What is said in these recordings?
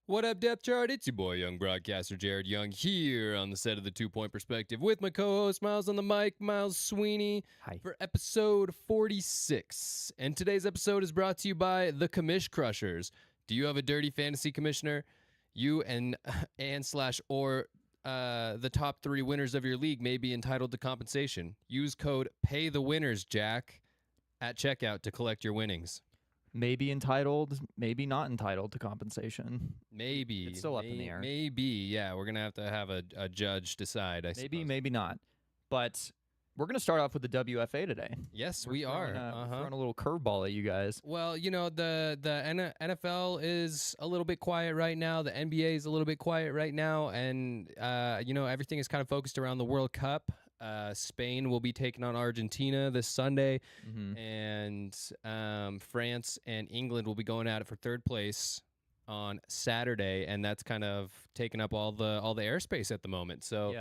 What up, Depth Chart? It's your boy, young broadcaster Jared Young, here on the set of the 2 Point Perspective with my co-host Miles on the mic, Miles Sweeney, Hi. for episode 46. And today's episode is brought to you by the Commish Crushers. Do you have a dirty fantasy commissioner? You and or the top 3 winners of your league may be entitled to compensation. Use code PAYTHEWINNERSJACK at checkout to collect your winnings. Maybe entitled, maybe not entitled to compensation. Maybe. It's still up in the air. Maybe, yeah. We're going to have a judge decide, I Maybe, suppose. maybe not. But we're going to start off with the WFA today. Yes, We're we are. throwing a little curveball at you guys. Well, you know, the NFL is a little bit quiet right now. The NBA is a little bit quiet right now. And, you know, everything is kind of focused around the World Cup. Spain will be taking on Argentina this Sunday. And France and England will be going at it for third place on Saturday, and that's kind of taking up all the airspace at the moment. So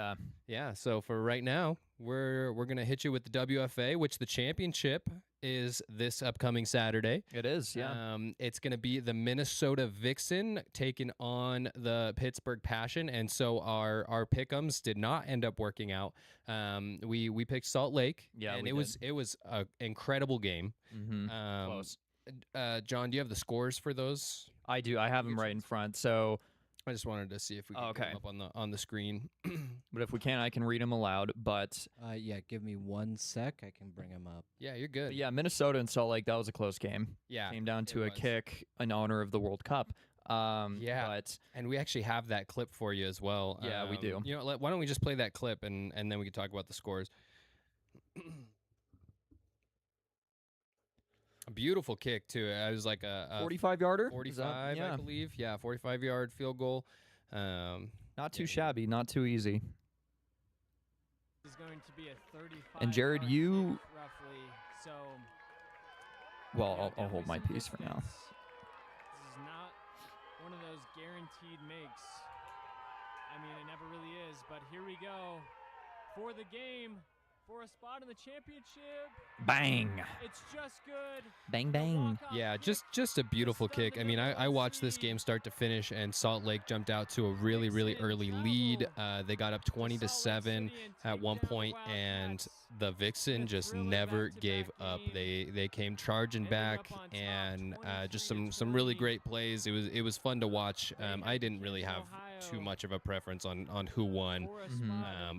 Yeah. so for right now, we're gonna hit you with the WFA, which the championship is this upcoming Saturday. It is, yeah. It's gonna be the Minnesota Vixen taking on the Pittsburgh Passion, and so our pick'ems did not end up working out. We picked Salt Lake, Yeah, and we it was an incredible game. Close. John, do you have the scores for those? I do. I have them right in front. So, I just wanted to see if we could get them up on the screen. but if we can, I can read them aloud. But Yeah, give me 1 sec. I can bring them up. Yeah, you're good. yeah, Minnesota and Salt Lake, that was a close game. Yeah, Came down to it a was. kick in honor of the World Cup. Yeah. But And we actually have that clip for you as well. Yeah, we do. You know, why don't we just play that clip and then we can talk about the scores. A beautiful kick too. It was like a 45-yarder? 45, Yeah. I believe. Yeah, 45-yard field goal. Not too shabby, not too easy. Is going to be a 35 And Jared, yard you- kick, roughly. So Well, yeah, I'll definitely hold my some piece for now. distance. This is not one of those guaranteed makes. I mean, it never really is, but here we go for the game, for a spot in the championship. Bang! It's just good. Bang, The bang. walk-off Yeah, kick just a beautiful start of kick. the I mean, middle I of watched this the game start to finish, and Salt Lake jumped out to a really early lead. They got up 20-7 at one point, and the Vixen just never gave up. They came charging back, and just some really great plays. It was fun to watch. I didn't really have too much of a preference on who won.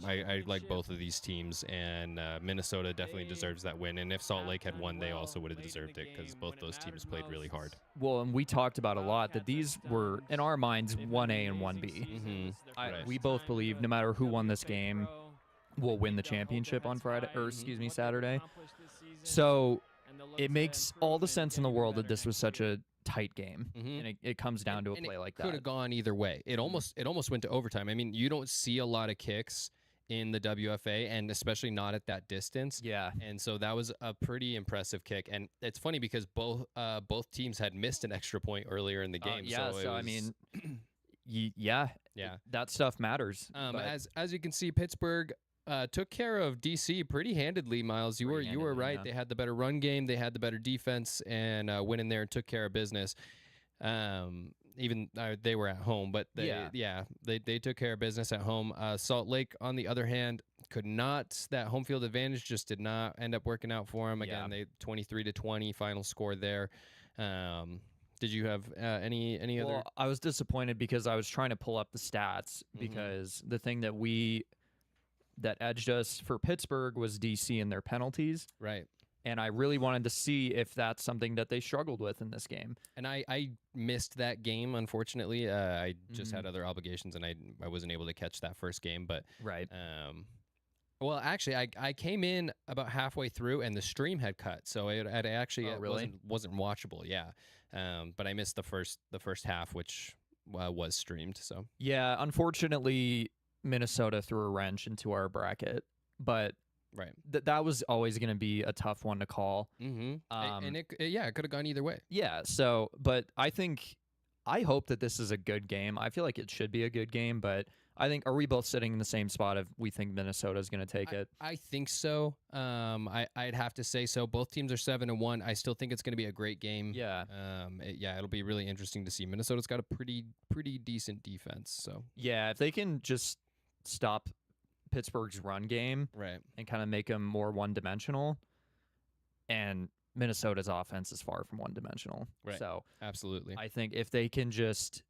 I like both of these teams, and Minnesota definitely deserves that win. And if Salt Lake had won, they also would have deserved it because both those teams played really hard. Well, and we talked about a lot that these were, in our minds, 1A and 1B. Right. We both believe no matter who won this game, we'll win the championship on Saturday. So it makes all the sense in the world that this was such a tight game, and it comes down to a play like Could that. have gone either way. It almost went to overtime. I mean, you don't see a lot of kicks in the WFA, and especially not at that distance. Yeah. And so that was a pretty impressive kick. And it's funny because both teams had missed an extra point earlier in the game. Yeah, so, so I mean, yeah, Yeah. that stuff matters. but as you can see, Pittsburgh took care of DC pretty handedly. Miles, you were Pretty right. handedly, They had the better run game, they had the better defense, and went in there and took care of business. Even they were at home, but they took care of business at home. Salt Lake, on the other hand, could not. That home field advantage just did not end up working out for them. Again, they 23-20 final score there. Did you have any other? Well, I was disappointed because I was trying to pull up the stats because the thing that edged us for Pittsburgh was DC and their penalties. Right. And I really wanted to see if that's something that they struggled with in this game. And I missed that game, unfortunately. I just had other obligations, and I wasn't able to catch that first game. But Right. well, actually, I came in about halfway through, and the stream had cut, so it actually really? wasn't watchable. Yeah, but I missed the first half, which was streamed. So Yeah, unfortunately, Minnesota threw a wrench into our bracket, but right. that was always going to be a tough one to call. Mm-hmm. And it could have gone either way. Yeah, so, but I hope that this is a good game. I feel like it should be a good game, but I think, are we both sitting in the same spot if we think Minnesota's going to take it? I think so. I'd have to say so. Both teams are 7-1. I still think it's going to be a great game. Yeah. It'll be really interesting to see. Minnesota's got a pretty decent defense. So Yeah, if they can just stop Pittsburgh's run game right. and kind of make them more one-dimensional, and Minnesota's offense is far from one-dimensional. Right. So Absolutely. I think if they can just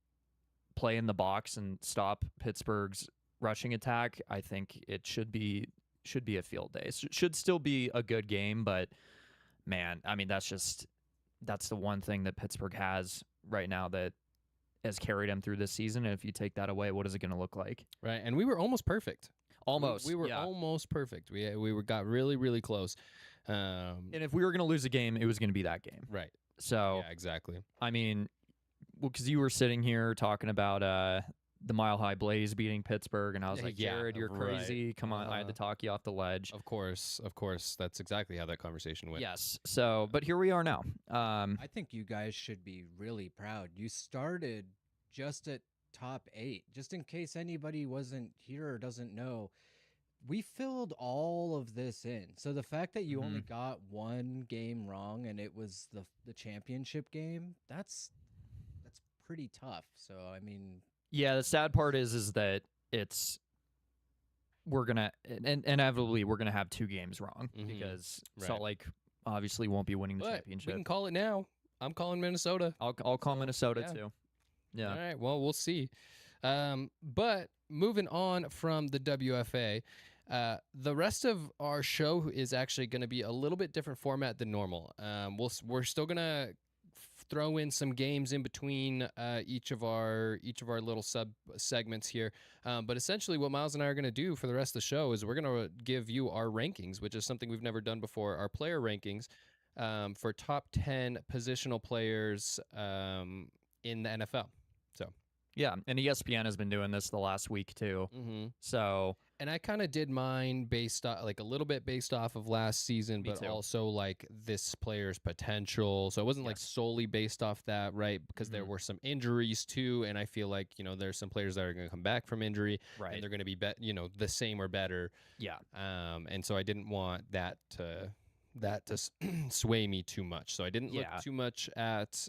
play in the box and stop Pittsburgh's rushing attack, I think it should be a field day. Should still be a good game, but man, I mean that's the one thing that Pittsburgh has right now that has carried them through this season. And if you take that away, what is it going to look like? Right. And we were almost perfect. Almost. We were yeah. almost perfect. We got really, really close. And if we were going to lose a game, it was going to be that game. Right. So, Yeah, exactly. I mean, well, because you were sitting here talking about the Mile High Blaze beating Pittsburgh, and I was like, Yeah, Jared, you're right. crazy. Come on, I had to talk you off the ledge. Of course. That's exactly how that conversation went. Yes. So, but here we are now. I think you guys should be really proud. You started just at top 8. Just in case anybody wasn't here or doesn't know, we filled all of this in. So the fact that you only got one game wrong and it was the championship game, that's pretty tough. So I mean, Yeah, the sad part is that we're gonna inevitably we're gonna have 2 games wrong Mhm. because Right. Salt Lake obviously won't be winning the But we championship. can call it now. I'm calling Minnesota. I'll call Minnesota yeah. too. Yeah. All right. Well, we'll see. But moving on from the WFA, the rest of our show is actually going to be a little bit different format than normal. We're still going to throw in some games in between each of our little sub segments here. But essentially, what Miles and I are going to do for the rest of the show is we're going to give you our rankings, which is something we've never done before. Our player rankings for top 10 positional players in the NFL. So. Yeah, and ESPN has been doing this the last week too. Mm-hmm. So, And I kind of did mine based on like a little bit based off of last season, Me but too. also like this player's potential. So it wasn't like solely based off that, right? Because there Mhm. were some injuries too, and I feel like there's some players that are going to come back from injury, right. and they're going to be the same or better. Yeah. And so I didn't want that to sway me too much. So I didn't look Yeah. too much at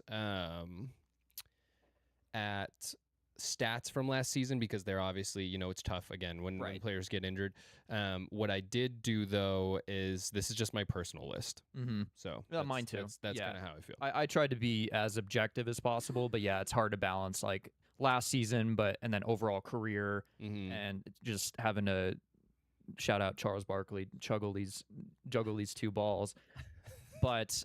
stats from last season because they're obviously, it's tough again when Right. players get injured. What I did do though is this is just my personal list. Mm-hmm. So Mine too. That's Yeah. kind of how I feel. I tried to be as objective as possible, but yeah, it's hard to balance like last season, and then overall career, Mhm. and just having to shout out Charles Barkley, juggle these 2 balls. But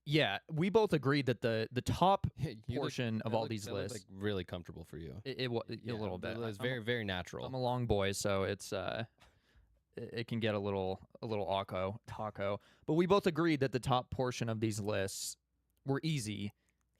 yeah, we both agreed that the top You look- portion of that all looked- these that looked, lists, like really comfortable for you. a little bit. It was I'm very, very natural. I'm a long boy, so it's it can get a little taco. But we both agreed that the top portion of these lists were easy,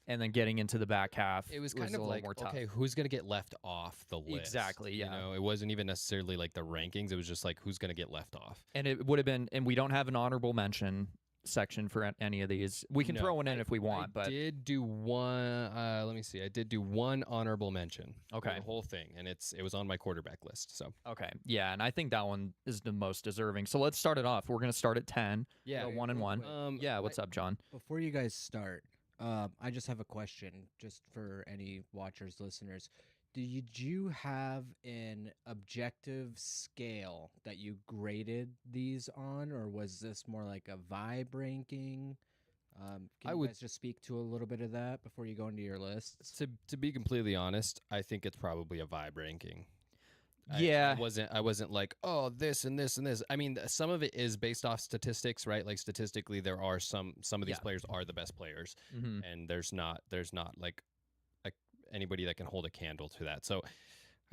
and then getting into the back half, It was a kind of little like, more tough. okay, who's going to get left off the list? Exactly, yeah. It wasn't even necessarily like the rankings. It was just like who's going to get left off. And it would have been, and we don't have an honorable mention section for any of these. We can No, throw one in if we want, I but did do one. Let me see. I did do one honorable mention. for Okay. the whole thing, and it was on my quarterback list. So okay, yeah, and I think that one is the most deserving. So let's start it off. We're gonna start at 10. yeah, Go 1 and 1. wait. Yeah, what's up, John? Before you guys start, I just have a question just for any watchers, listeners. Did you have an objective scale that you graded these on, or was this more like a vibe ranking? Can I you would- guys just speak to a little bit of that before you go into your lists? to be completely honest, I think it's probably a vibe ranking. Yeah. I wasn't like, oh, this and this and this. I mean, some of it is based off statistics, right? Like statistically, there are some of these Yeah. players are the best players, Mm-hmm. and there's not like anybody that can hold a candle to that. So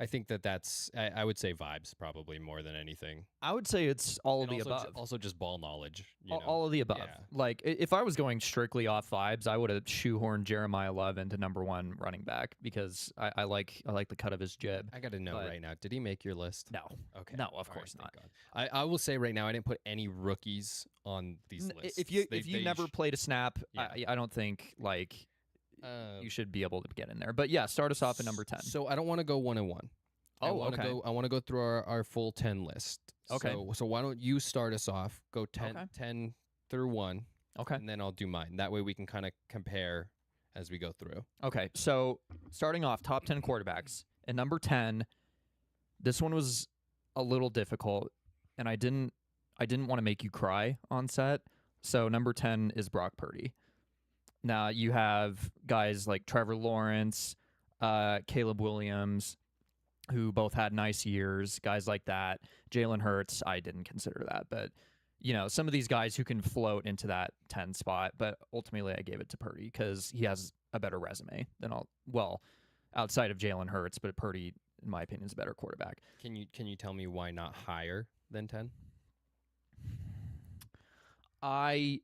I think that's I would say vibes probably more than anything. I would say it's all of And the also above. also just ball knowledge. All of the above. Yeah. Like, if I was going strictly off vibes, I would have shoehorned Jeremiah Love into #1 running back because I like the cut of his jib. I got to know But- right now. Did he make your list? No. Okay. No, of All course thank not. God. I will say right now, I didn't put any rookies on these lists. If you They never played a snap, Yeah. I don't think like Uh, you should be able to get in there. But yeah, start us off at number 10. So I don't want to go 1 and 1. Oh, okay. I want to go through our full 10 list. Okay. So why don't you start us off? Go 10, Okay. 10 through 1, Okay. and then I'll do mine. That way we can kind of compare as we go through. Okay. So starting off, top 10 quarterbacks. And number 10, this one was a little difficult, and I didn't want to make you cry on set. So number 10 is Brock Purdy. Now you have guys like Trevor Lawrence, Caleb Williams, who both had nice years, guys like that. Jalen Hurts, I didn't consider that, but some of these guys who can float into that 10 spot, but ultimately I gave it to Purdy because he has a better resume than outside of Jalen Hurts, but Purdy, in my opinion, is a better quarterback. Can you tell me why not higher than 10? I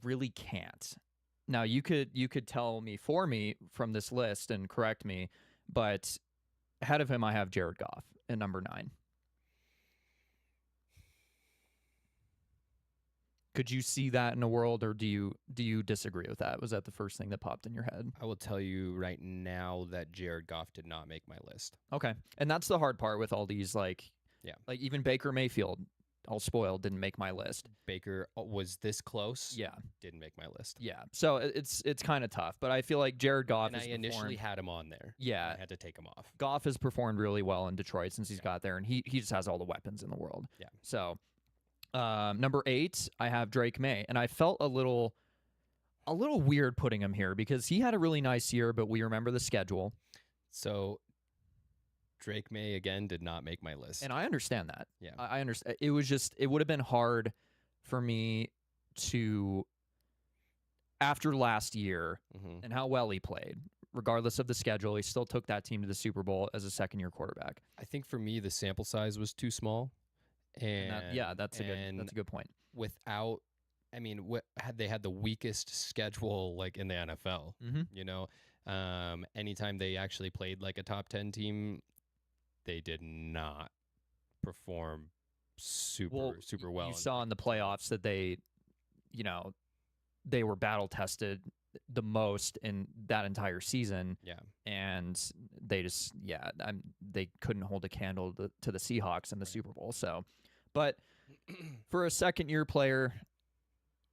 really can't. Now you could tell me for me from this list and correct me, but ahead of him I have Jared Goff at number 9. Could you see that in a world, or do you disagree with that? Was that the first thing that popped in your head? I will tell you right now that Jared Goff did not make my list. Okay. And that's the hard part with all these, like even Baker Mayfield, all spoiled, didn't make my list. Baker was this close. Yeah. Didn't make my list. Yeah. So it's kind of tough, but I feel like Jared Goff And I initially had him on there. Yeah. I had to take him off. Goff has performed really well in Detroit since he's got there, and he just has all the weapons in the world. Yeah. So number 8, I have Drake May, and I felt a little weird putting him here because he had a really nice year, but we remember the schedule. So Drake May again did not make my list. And I understand that. Yeah. I understand. It would have been hard for me to, after last year and how well he played, regardless of the schedule, he still took that team to the Super Bowl as a second-year quarterback. I think for me the sample size was too small. That's a good point. Without, they had the weakest schedule like in the NFL. Anytime they actually played like a top 10 team, they did not perform super well. You saw in the playoffs that they were battle tested the most in that entire season. Yeah. And they just they couldn't hold a candle to the Seahawks in the Super Bowl. So, but for a second-year player,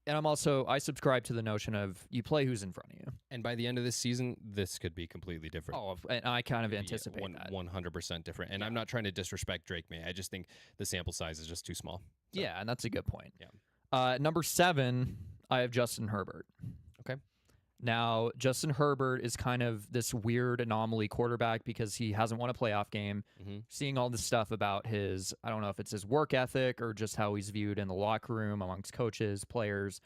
and I subscribe to the notion of you play who's in front of you. And by the end of this season, this could be completely different. Oh, and I kind of anticipate that. 100% different. And I'm not trying to disrespect Drake May. I just think the sample size is just too small. So. Yeah, and that's a good point. Yeah. Number 7, I have Justin Herbert. Okay. Now, Justin Herbert is kind of this weird anomaly quarterback because he hasn't won a playoff game. Seeing all this stuff about I don't know if it's his work ethic or just how he's viewed in the locker room amongst coaches, players,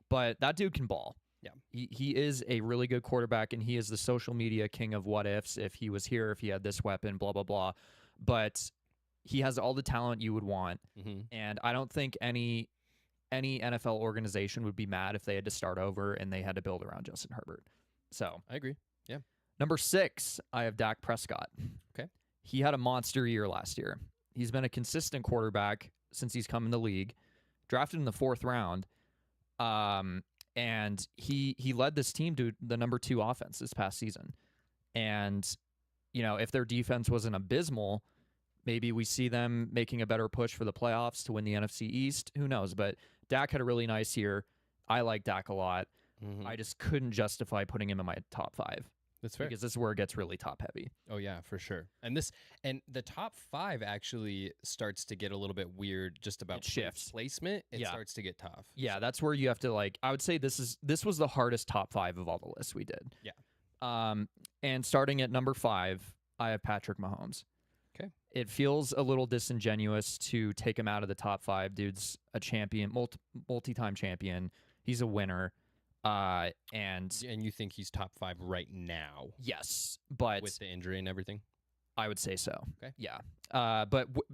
but that dude can ball. Yeah. He is a really good quarterback, and he is the social media king of what ifs. If he was here, if he had this weapon, blah, blah, blah. But he has all the talent you would want, and I don't think any NFL organization would be mad if they had to start over and they had to build around Justin Herbert. So I agree. Yeah. Number 6, I have Dak Prescott. Okay. He had a monster year last year. He's been a consistent quarterback since he's come in the league, drafted in the 4th round. And he led this team to the number 2 offense this past season. And, if their defense wasn't abysmal, maybe we see them making a better push for the playoffs to win the NFC East. Who knows? But Dak had a really nice year. I like Dak a lot. I just couldn't justify putting him in my top 5. That's fair. Because this is where it gets really top heavy. Oh yeah, for sure. And the top 5 actually starts to get a little bit weird just about shifts. Placement. It starts to get tough. Yeah, that's where you have to I would say this was the hardest top 5 of all the lists we did. Yeah. And starting at number 5, I have Patrick Mahomes. Okay. It feels a little disingenuous to take him out of the top 5. Dude's a champion, multi-time champion. He's a winner. And you think he's top 5 right now? Yes, but with the injury and everything, I would say so. Okay. Yeah. But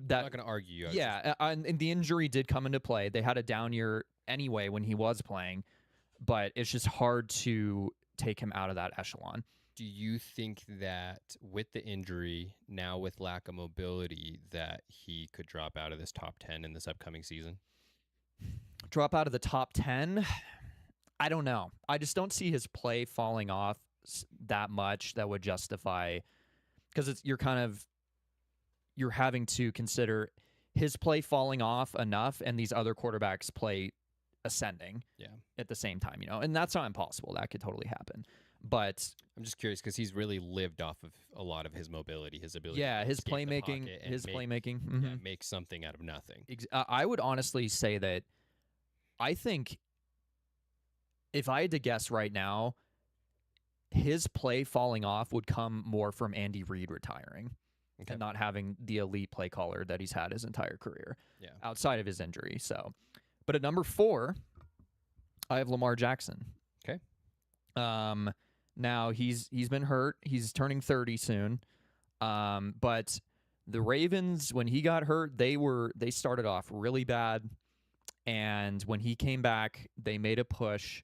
that I'm not going to argue. And the injury did come into play. They had a down year anyway when he was playing, but it's just hard to take him out of that echelon. Do you think that with the injury, now with lack of mobility, that he could drop out of this top 10 in this upcoming season? Drop out of the top 10? I don't know. I just don't see his play falling off that much that would justify, because you're having to consider his play falling off enough and these other quarterbacks play ascending at the same time, and that's not impossible. That could totally happen. But I'm just curious because he's really lived off of a lot of his mobility, his ability. Yeah, to his escape the playmaking, pocket and playmaking. make something out of nothing. I would honestly say that I think if I had to guess right now, his play falling off would come more from Andy Reid retiring and not having the elite play caller that he's had his entire career outside of his injury. So, but at number 4, I have Lamar Jackson. Okay. Now he's been hurt. He's turning 30 soon. But the Ravens, when he got hurt, they started off really bad. And when he came back, they made a push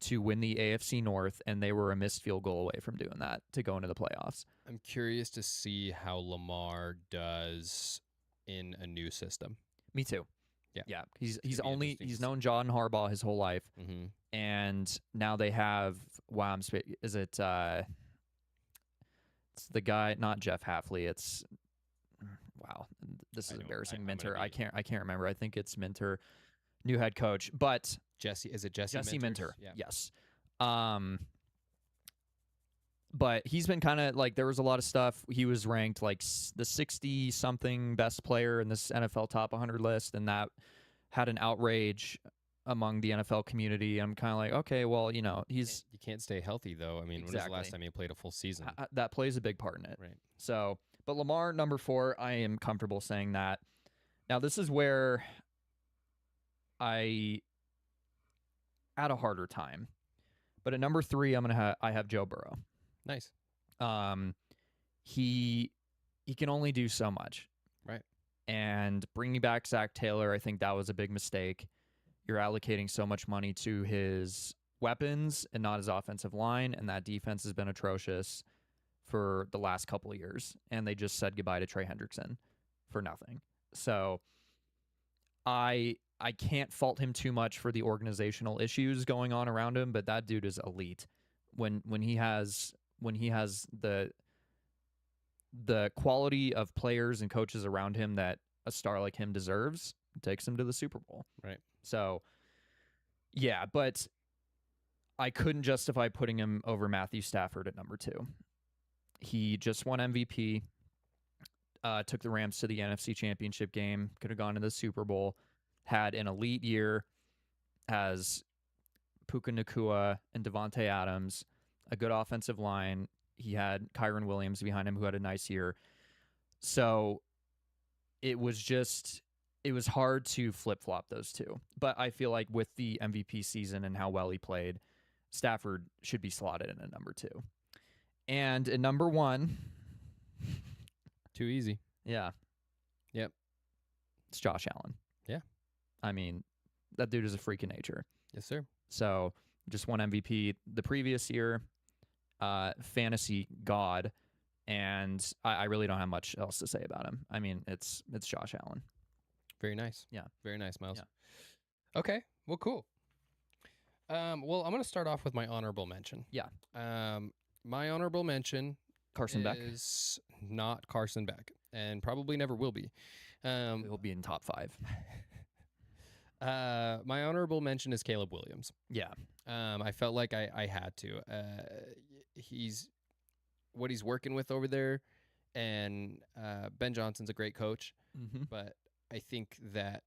to win the AFC North, and they were a missed field goal away from doing that to go into the playoffs. I'm curious to see how Lamar does in a new system. Me too. Yeah. He's known John Harbaugh his whole life, and now they have it's the guy, not Jeff Hafley. It's this is embarrassing. Minter. I can't remember. I think it's Minter, new head coach, but Jesse Minter? Yeah. Yes. But he's been kind of like, there was a lot of stuff. He was ranked like the 60-something best player in this NFL top 100 list, and that had an outrage among the NFL community. I'm kind of like, okay, well, you can't stay healthy though. I mean, when was the last time he played a full season? That plays a big part in it. Right. So, but Lamar, number 4, I am comfortable saying that. Now, this is where I had a harder time. But at number 3, I have Joe Burrow. Nice. He can only do so much. Right. And bringing back Zach Taylor, I think that was a big mistake. You're allocating so much money to his weapons and not his offensive line, and that defense has been atrocious for the last couple of years. And they just said goodbye to Trey Hendrickson for nothing. So I can't fault him too much for the organizational issues going on around him, but that dude is elite. When he has the quality of players and coaches around him that a star like him deserves, it takes him to the Super Bowl. Right. So, yeah, but I couldn't justify putting him over Matthew Stafford at number 2. He just won MVP, took the Rams to the NFC Championship game, could have gone to the Super Bowl, had an elite year, has Puka Nacua and Devontae Adams, a good offensive line. He had Kyron Williams behind him, who had a nice year. So it was hard to flip-flop those two. But I feel like with the MVP season and how well he played, Stafford should be slotted in at number 2. And at number 1... Too easy. Yeah. Yep. It's Josh Allen. Yeah. I mean, that dude is a freak of nature. Yes, sir. So just won MVP the previous year, fantasy god, and I really don't have much else to say about him. I mean, it's Josh Allen. Very nice. Yeah. Very nice, Miles. Yeah. Okay. Well, cool. Well, I'm going to start off with my honorable mention. Yeah. My honorable mention Carson Beck is not Carson Beck, and probably never will be. He'll be in top 5. My honorable mention is Caleb Williams. Yeah. I felt like I had to. What he's working with over there, and Ben Johnson's a great coach, but I think that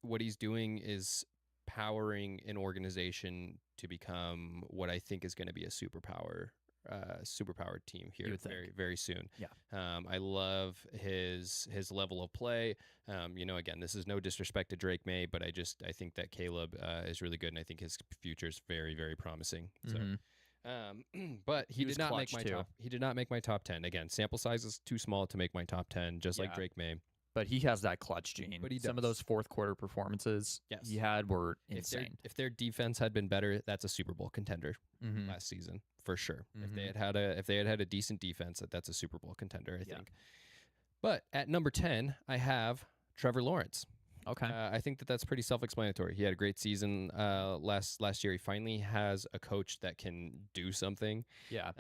what he's doing is powering an organization to become what I think is going to be a superpower team here very, very soon. Yeah. I love his level of play. Again, this is no disrespect to Drake May, but I think that Caleb is really good, and I think his future is very, very promising. So, but he did not make my top. He did not make my top 10. Again, sample size is too small to make my top 10, just like Drake May. But he has that clutch gene. But some of those fourth quarter performances he had were insane. If their defense had been better, that's a Super Bowl contender last season for sure. If they had had a decent defense, that's a Super Bowl contender, I think. But at number 10, I have Trevor Lawrence. Okay. I think that that's pretty self-explanatory. He had a great season last year. He finally has a coach that can do something. Yeah.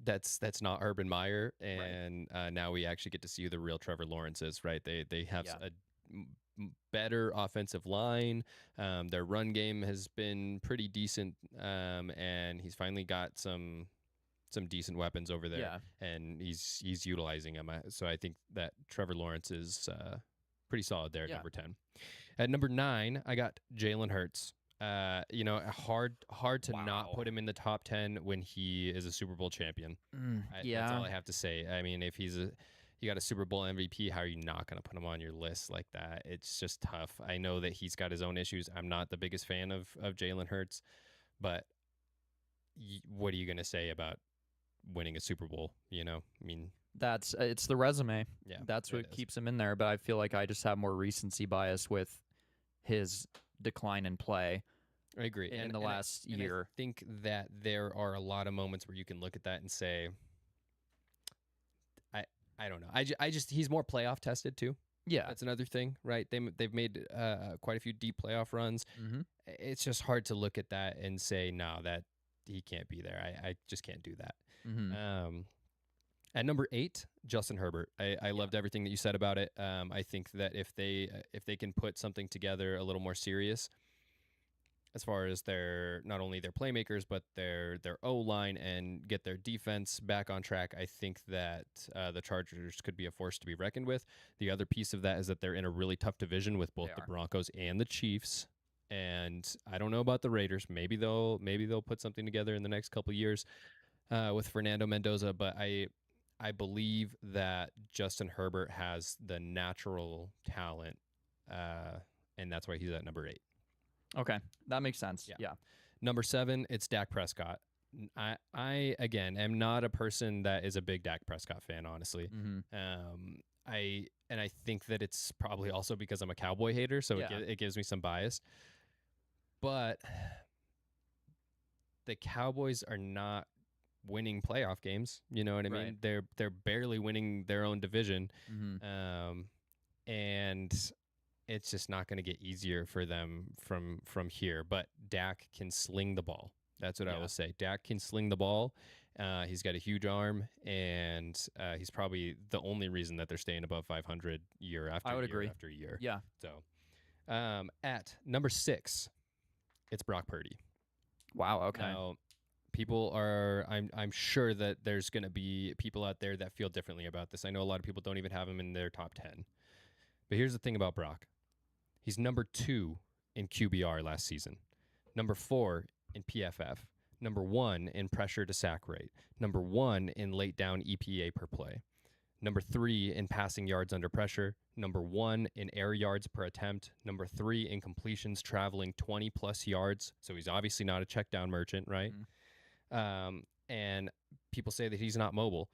That's not Urban Meyer, and now we actually get to see who the real Trevor Lawrence is. Right? They have a better offensive line. Their run game has been pretty decent, and he's finally got some decent weapons over there, and he's utilizing them. So I think that Trevor Lawrence is pretty solid there at number 10. At number 9, I got Jalen Hurts. Hard to not put him in the top 10 when he is a Super Bowl champion. That's all I have to say. I mean, if you got a Super Bowl MVP, how are you not going to put him on your list like that? It's just tough. I know that he's got his own issues. I'm not the biggest fan of Jalen Hurts, but what are you going to say about winning a Super Bowl? I mean, it's the resume. Yeah, that's what keeps him in there. But I feel like I just have more recency bias with his decline in play. I agree. In the last year, I think that there are a lot of moments where you can look at that and say, I don't know. I just he's more playoff tested too. Yeah, that's another thing, right? They've made quite a few deep playoff runs. Mm-hmm. It's just hard to look at that and say, no, that he can't be there. I just can't do that. Mm-hmm. At number 8, Justin Herbert. I loved everything that you said about it. I think that if they can put something together a little more serious, as far as not only their playmakers but their O-line, and get their defense back on track, I think that the Chargers could be a force to be reckoned with. The other piece of that is that they're in a really tough division with both the Broncos and the Chiefs. And I don't know about the Raiders. Maybe they'll put something together in the next couple of years with Fernando Mendoza, but I believe that Justin Herbert has the natural talent, and that's why he's at number 8. Okay, that makes sense. Yeah. Number 7, it's Dak Prescott. I again am not a person that is a big Dak Prescott fan, honestly. Mm-hmm. I think that it's probably also because I'm a Cowboy hater, so it gives me some bias. But the Cowboys are not winning playoff games. You know what I mean? They're barely winning their own division, and it's just not going to get easier for them from here. But Dak can sling the ball. That's what I will say. Dak can sling the ball. He's got a huge arm, and he's probably the only reason that they're staying above 500 year after year after year. Yeah. So at number 6, it's Brock Purdy. Wow. Okay. Now, people are. I'm sure that there's going to be people out there that feel differently about this. I know a lot of people don't even have him in their top 10. But here's the thing about Brock. He's number 2 in QBR last season, number 4 in PFF, number 1 in pressure to sack rate, number 1 in late down EPA per play, number 3 in passing yards under pressure, number 1 in air yards per attempt, number 3 in completions traveling 20 plus yards. So he's obviously not a check down merchant, right? Mm-hmm. And people say that he's not mobile.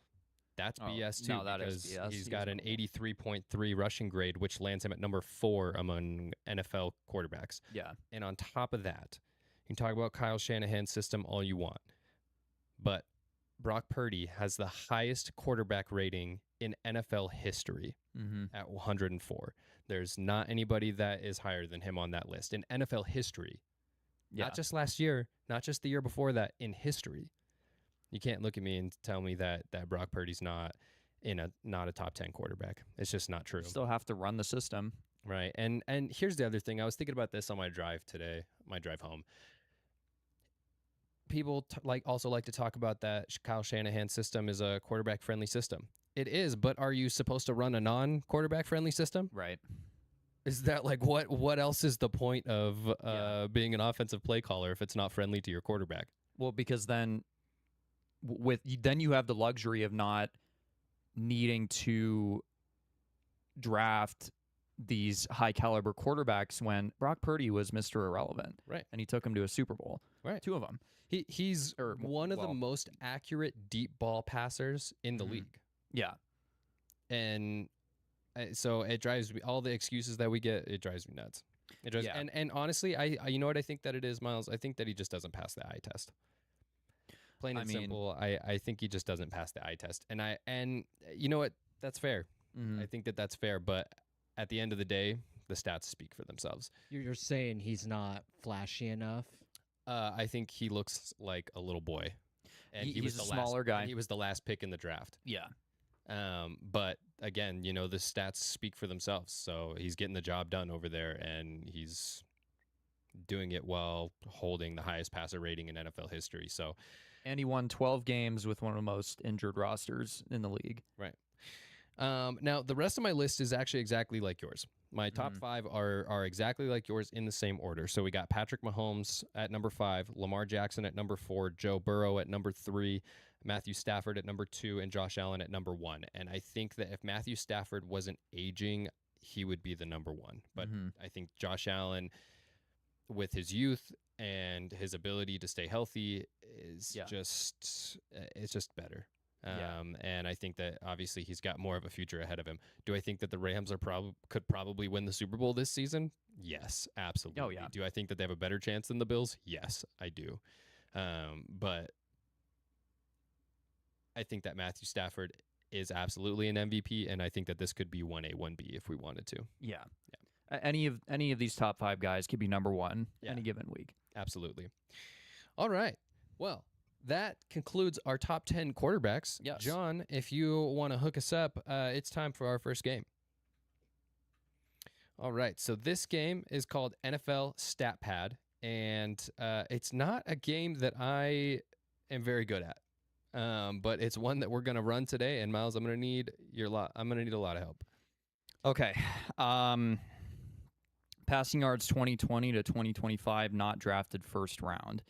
That's BS too, because he's got an 83.3 rushing grade, which lands him at number 4 among NFL quarterbacks. Yeah. And on top of that, you can talk about Kyle Shanahan's system all you want, but Brock Purdy has the highest quarterback rating in NFL history at 104. There's not anybody that is higher than him on that list in NFL history. Not just last year, not just the year before that, in history. You can't look at me and tell me that Brock Purdy's not a top 10 quarterback. It's just not true. You still have to run the system. Right. And here's the other thing. I was thinking about this on my drive today, my drive home. People also like to talk about that Kyle Shanahan system is a quarterback-friendly system. It is, but are you supposed to run a non-quarterback-friendly system? Right. Is that what else is the point of being an offensive play caller if it's not friendly to your quarterback? Well, because then you have the luxury of not needing to draft these high caliber quarterbacks when Brock Purdy was Mr. Irrelevant. Right. And he took him to a Super Bowl. Right. 2 of them. He's one of the most accurate deep ball passers in the league. Yeah. And so it drives me, all the excuses that we get, it drives me nuts. It drives, and honestly, I you know what I think that it is, Miles? I think that he just doesn't pass the eye test. Plain and simple, I think he just doesn't pass the eye test. And you know what? That's fair. I think that that's fair. But at the end of the day, the stats speak for themselves. You're saying he's not flashy enough? I think he looks like a little boy, and He's was a the smaller last, guy. and he was the last pick in the draft. Yeah. But again, the stats speak for themselves. So he's getting the job done over there, and he's doing it while holding the highest passer rating in NFL history. So, And he won 12 games with one of the most injured rosters in the league. right. Now the rest of my list is actually exactly like yours. My top 5 are exactly like yours in the same order. So we got Patrick Mahomes at number 5, Lamar Jackson at number 4, Joe Burrow at number 3, Matthew Stafford at number 2, and Josh Allen at number 1. And I think that if Matthew Stafford wasn't aging, he would be the number 1. But I think Josh Allen, with his youth and his ability to stay healthy, is it's just better. And I think that obviously he's got more of a future ahead of him. Do I think that the Rams could probably win the Super Bowl this season? Yes, absolutely. Oh, yeah. Do I think that they have a better chance than the Bills? Yes, I do. But I think that Matthew Stafford is absolutely an MVP, and I think that this could be 1A, 1B if we wanted to. Yeah. Any of these top 5 guys could be number 1 any given week. Absolutely. All right. Well, that concludes our top 10 quarterbacks. Yes. John, if you want to hook us up, it's time for our first game. All right. So this game is called NFL Stat Pad, and it's not a game that I am very good at, but it's one that we're going to run today. And Miles, I'm going to need a lot of help. Okay. Passing yards 2020 to 2025, not drafted first round.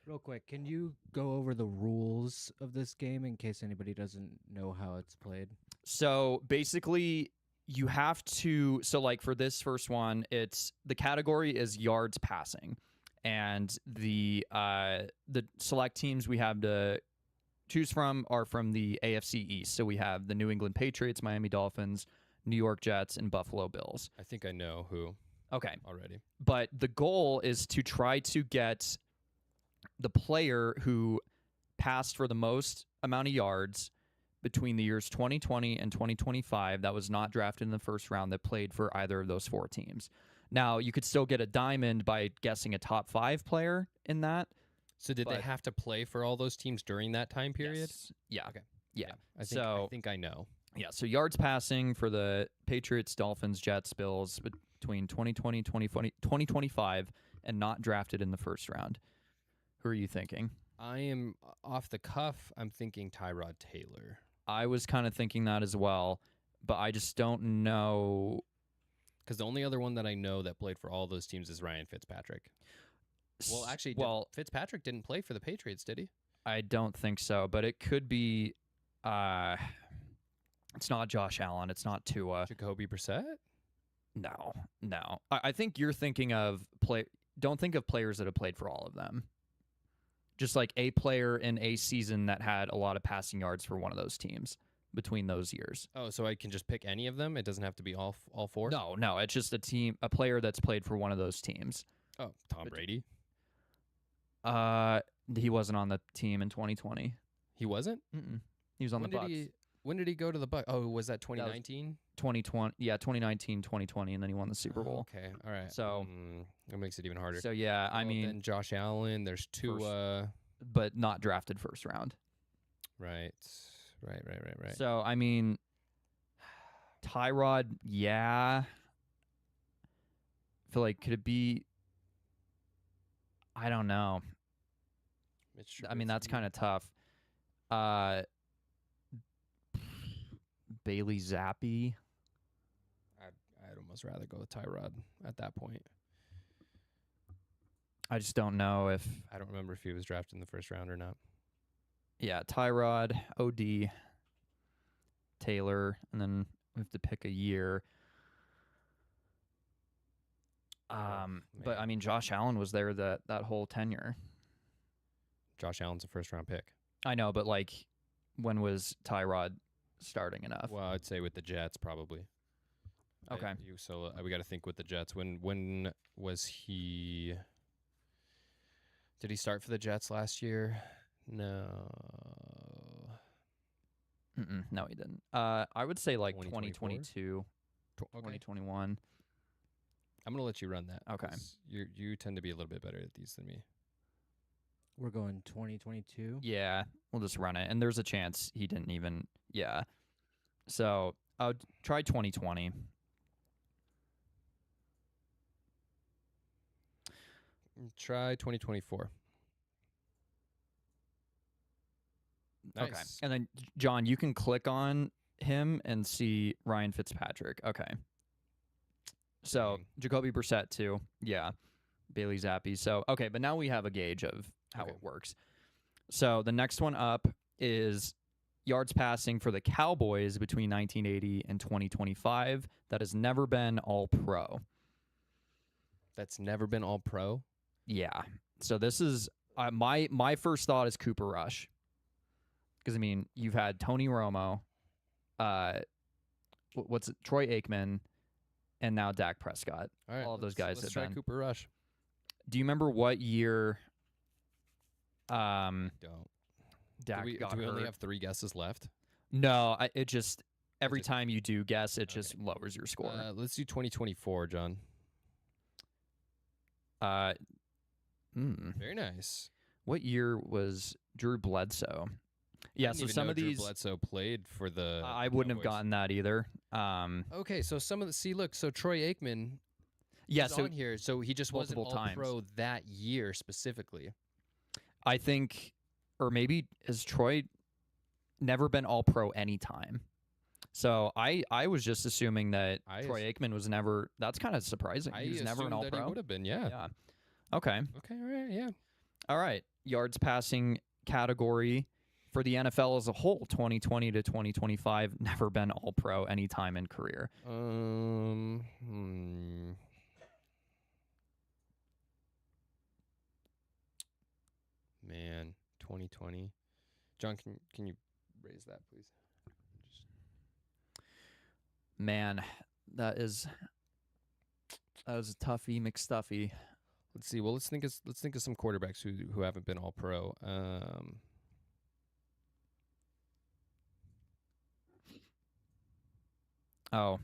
Real quick, can you go over the rules of this game in case anybody doesn't know how it's played? So basically, you have to. So like for this first one, the category is yards passing, and the select teams we have to choose from are from the AFC East. So we have the New England Patriots, Miami Dolphins, New York Jets, and Buffalo Bills. I think I know who. Okay, already. But the goal is to try to get the player who passed for the most amount of yards between the years 2020 and 2025 that was not drafted in the first round that played for either of those 4 teams. Now, you could still get a diamond by guessing a top 5 player in that. So did they have to play for all those teams during that time period? Yes. Yeah. Okay. Yeah. I think I know. Yeah, so yards passing for the Patriots, Dolphins, Jets, Bills between 2020, 2025 and not drafted in the first round. Who are you thinking? I am off the cuff. I'm thinking Tyrod Taylor. I was kind of thinking that as well, but I just don't know. Because the only other one that I know that played for all those teams is Ryan Fitzpatrick. Well, actually, Fitzpatrick didn't play for the Patriots, did he? I don't think so, but it could be. It's not Josh Allen. It's not Tua. Jacoby Brissett? No. I think you're thinking of Don't think of players that have played for all of them. Just like a player in a season that had a lot of passing yards for one of those teams between those years. Oh, so I can just pick any of them? It doesn't have to be all 4? No. It's just a player that's played for one of those teams. Oh, Tom Brady? He wasn't on the team in 2020. He wasn't? Mm-mm. He was on the Bucs. When did he go to the Bucs? Oh, was that 2019? 2020. Yeah, 2019, 2020, and then he won the Super Bowl. Okay, all right. So that makes it even harder. So yeah, I mean, then Josh Allen. There's Tua, but not drafted first round. Right. So I mean, Tyrod. Yeah. I feel like could it be? I don't know. I mean, that's kind of tough. Bailey Zappi. I'd almost rather go with Tyrod at that point. I just don't know if I don't remember if he was drafted in the first round or not. Yeah, Tyrod, OD, Taylor, and then we have to pick a year. But I mean, Josh Allen was there that whole tenure. Josh Allen's a first round pick. I know, but like, when was Tyrod starting enough? Well, I'd say with the Jets probably. Okay. We got to think with the Jets. When was he? Did he start for the Jets last year? No. No, he didn't. I would say like 2024? 2022, 2021. I'm gonna let you run that. Okay. 'cause you tend to be a little bit better at these than me. We're going 2022. Yeah, we'll just run it. And there's a chance he didn't even. Yeah. So I'll try 2020. Try 2024. Nice. Okay. And then, John, you can click on him and see Ryan Fitzpatrick. Okay. So, Dang. Jacoby Brissett, too. Yeah. Bailey Zappi. So, okay, but now we have a gauge of how Okay. it works. So, the next one up is yards passing for the Cowboys between 1980 and 2025 that has never been all pro. That's never been all pro. Yeah. So, this is my first thought is Cooper Rush. Because, I mean, you've had Tony Romo, Troy Aikman, and now Dak Prescott. All right. All of those guys let's have try been. Cooper Rush. Do you remember what year Don't. Dak got do we only hurt? have 3 guesses left? No, it just every it- time you do guess, it Okay. just lowers your score. Let's do 2024, John. Very nice. What year was Drew Bledsoe? Yeah, I didn't so even some know of Drew these Bledsoe played for the. I wouldn't have Cowboys. gotten that either. Okay, so some of the look. So Troy Aikman. Yeah, is so on here. So he just wasn't multiple all times. pro that year specifically. I think, or maybe has Troy never been all pro anytime? So I was just assuming that Troy Aikman was never. That's kind of surprising. I He was never an assumed all that he pro. would have been. Yeah. Yeah. Okay. Okay. All right. Yeah. All right. Yards passing category for the NFL as a whole, 2020 to 2025, never been all pro any time in career. Man, 2020. John, can you raise that, please? Man, that was a toughie McStuffy. Let's see. Well, let's think of some quarterbacks who haven't been all pro. Oh,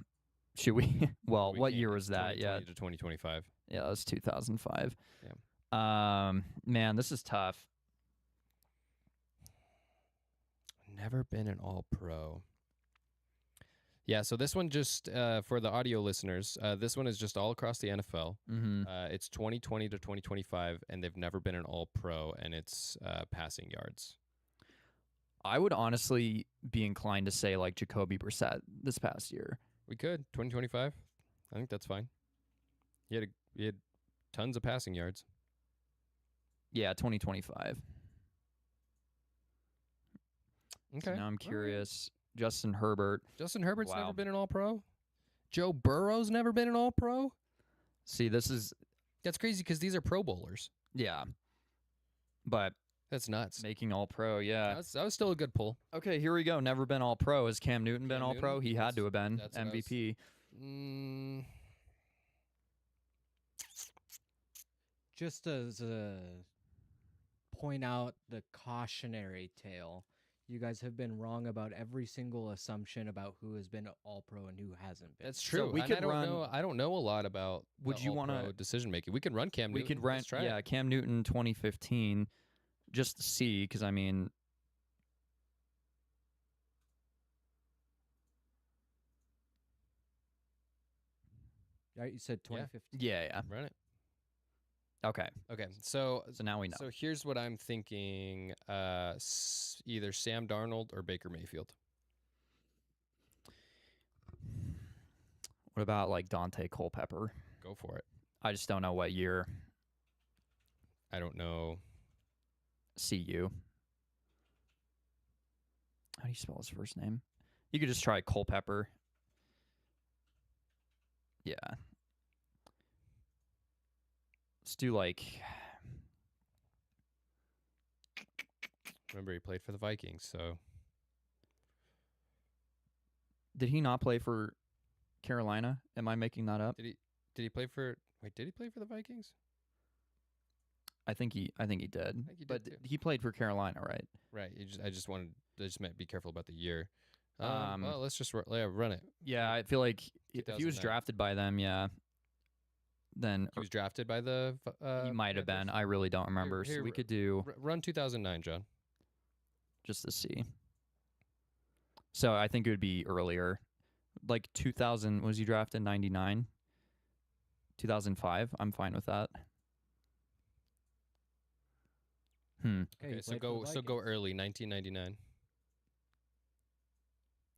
should we? Well, we what can't year get was that? 2020 Yeah, to 2025. yeah, that was 2005. Yeah. Man, this is tough. Never been an all pro. Yeah, so this one just for the audio listeners, this one is just all across the NFL. Mm-hmm. It's 2020 to 2025, and they've never been an all pro, and it's passing yards. I would honestly be inclined to say like Jacoby Brissett this past year. We could 2025. I think that's fine. He had tons of passing yards. Yeah, 2025. Okay. So now I'm all right. curious. Justin Herbert. Justin Herbert's Wow. never been an all pro. Joe Burrow's never been an all pro. See, this is That's crazy because these are Pro Bowlers. yeah, but That's nuts. making all pro. Yeah. That was still a good pull. Okay, here we go. Never been all pro. Has Cam Newton been Cam all pro? Newton? He had to have been That's what I was- MVP. Just as a point out the cautionary tale, you guys have been wrong about every single assumption about who has been all pro and who hasn't been. That's So true. we And could I don't run- know. I don't know a lot about. Would the you all-pro wanna- decision making? We could run Cam We Newton. could Let's rent try it. Cam Newton 2015 just to see cuz I mean Right? You said 2015. yeah. Run it. Okay. Okay. So So now we know. So here's what I'm thinking: either Sam Darnold or Baker Mayfield. What about like Dante Culpepper? Go for it. I just don't know what year. I don't know. CU. How do you spell his first name? You could just try Culpepper. Yeah. Let's do like Remember, he played for the Vikings, so did he not play for Carolina? Am I making that up? did he play for? Wait, did he play for the Vikings? I think he did. think he did But too. he played for Carolina, right? Right. I just meant be careful about the year. Um, Well, let's just run it. Yeah, I feel like if he was 2009. drafted by them, yeah. then He was drafted by the. he might have been. Panthers? I really don't remember. here, so we could do Run 2009, John. just to see. So I think it would be earlier. Like 2000, was he drafted 99? 2005? I'm fine with that. Okay, so go early, 1999.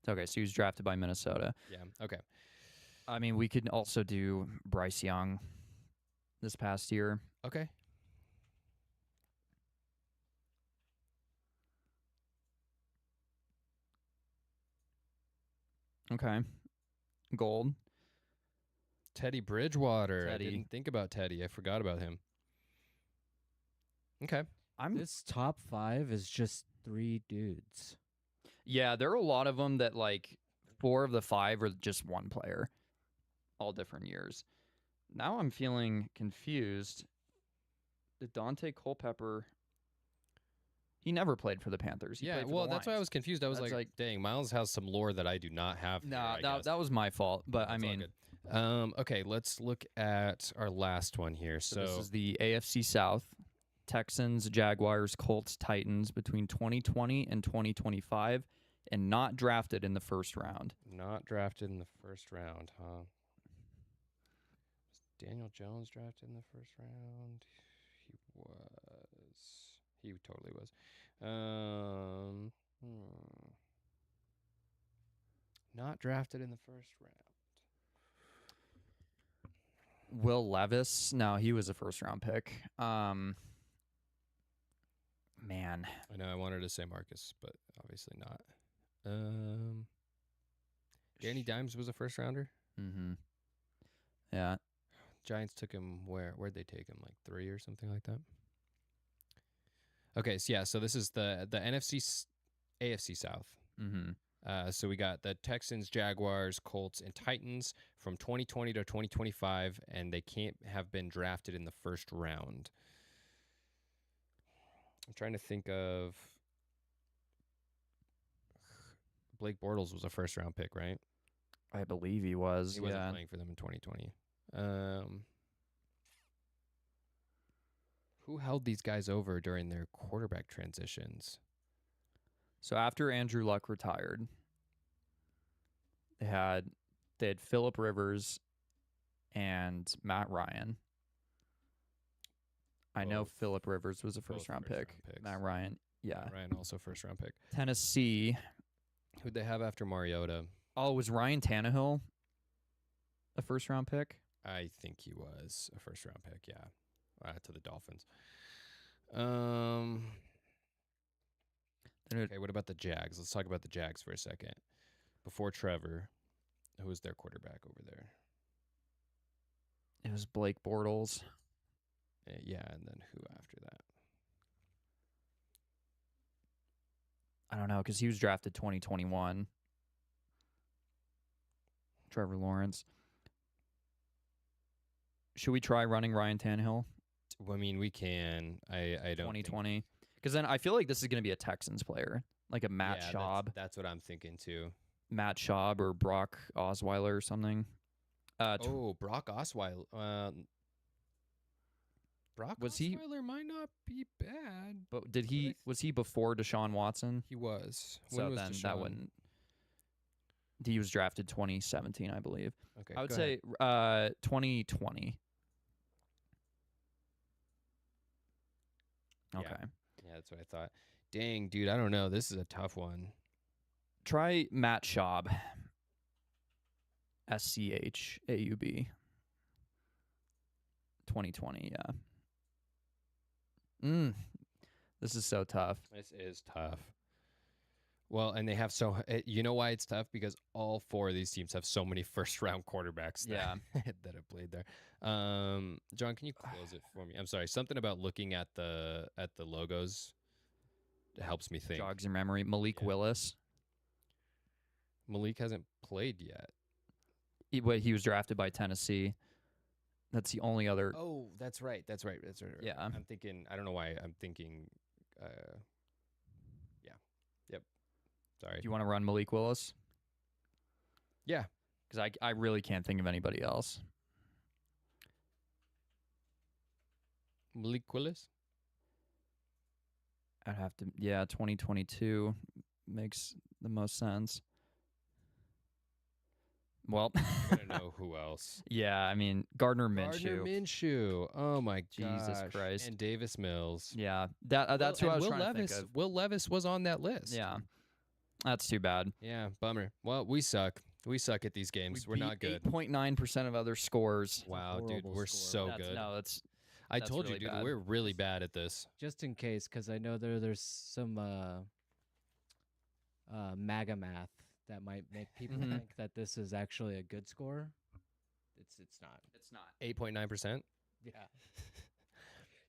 Okay, so he was drafted by Minnesota. Yeah. Okay. I mean, we could also do Bryce Young this past year. Okay. Okay. Gold. Teddy Bridgewater. Teddy. I didn't think about Teddy. I forgot about him. Okay. This top 5 is just 3 dudes. Yeah, there are a lot of them that like 4 of the 5 are just one player, all different years. Now I'm feeling confused. Did Dante Culpepper? He never played for the Panthers. He Yeah, played for well, the that's why I Lions. was confused. I was That's like, dang, Miles has some lore that I do not have. Here, Nah, I guess. that was my fault. But I It's all mean, good. Okay, let's look at our last one here. so this So is the AFC South. Texans, Jaguars, Colts, Titans between 2020 and 2025, and not drafted in the first round. not drafted in the first round, huh? Was Daniel Jones drafted in the first round? He was. He totally was. Not drafted in the first round. Will Levis, no, he was a first round pick. Man, I know I wanted to say Marcus, but obviously not. Danny Dimes was a first rounder. mm-hmm. Yeah, Giants took him where? Where'd they take him? Like 3 or something like that. Okay, so yeah, so this is the AFC South. mm-hmm. So we got the Texans, Jaguars, Colts, and Titans from 2020 to 2025, and they can't have been drafted in the first round. I'm trying to think of. Blake Bortles was a first round pick, right? I believe he was. He wasn't Yeah, playing for them in 2020. Who held these guys over during their quarterback transitions? so after Andrew Luck retired, they had Phillip Rivers and Matt Ryan. I know Both- Phillip Rivers was a both first round first-round pick. picks. Matt Ryan, yeah. Matt Ryan also first round pick. Tennessee. Who'd they have after Mariota? Oh, was Ryan Tannehill a first round pick? I think he was a first round pick, yeah. To the Dolphins. Okay, what about the Jags? Let's talk about the Jags for a second. Before Trevor, who was their quarterback over there? It was Blake Bortles. Yeah, and then who after that? I don't know because he was drafted 2021. Trevor Lawrence. Should we try running Ryan Tannehill? I mean, we can. I don't. 2020. Because then I feel like this is going to be a Texans player, like a Matt Yeah, Schaub. That's what I'm thinking too. Matt Schaub or Brock Osweiler or something. Brock Osweiler. Brock Was he- Osweiler might not be bad. But did he I was he before Deshaun Watson? He was. So When was then Deshaun? that wouldn't. He was drafted 2017, I believe. Okay, I would go say ahead. 2020. Yeah. Okay. Yeah, that's what I thought. Dang, dude, I don't know. This is a tough one. Try Matt Schaub. SCHAUB. 2020, yeah. This is so tough. This is tough. Well, and they have you know why it's tough? Because all 4 of these teams have so many first round quarterbacks that, Yeah. that have played there. John, can you close it for me? I'm sorry. Something about looking at the logos helps me think. Jogs your memory. Malik Yeah. Willis. Malik hasn't played yet. He was drafted by Tennessee. That's the only other. Oh, that's right. Yeah. I'm thinking. I don't know why I'm thinking. Yeah. Yep. Sorry. Do you want to run Malik Willis? Yeah. Because I really can't think of anybody else. Malik Willis. I'd have to, 2022 makes the most sense. Well, I don't know who else. yeah, I mean Gardner Gardner Minshew. Minshew. Oh my Jesus gosh. Christ. And Davis Mills. Yeah, that's who I was Will trying Levis. to think of. Will Levis was on that list. Yeah, that's too bad. Yeah, bummer. Well, we suck. We suck at these games. We're not good. 8.9% of other scores. Wow, dude, horrible we're score. so good. No, that's I that's told really you, dude, bad. we're really bad at this. Just in case, because I know there's some MAGA math that might make people Mhm. think that this is actually a good score. It's not. it's not. 8.9%. Yeah.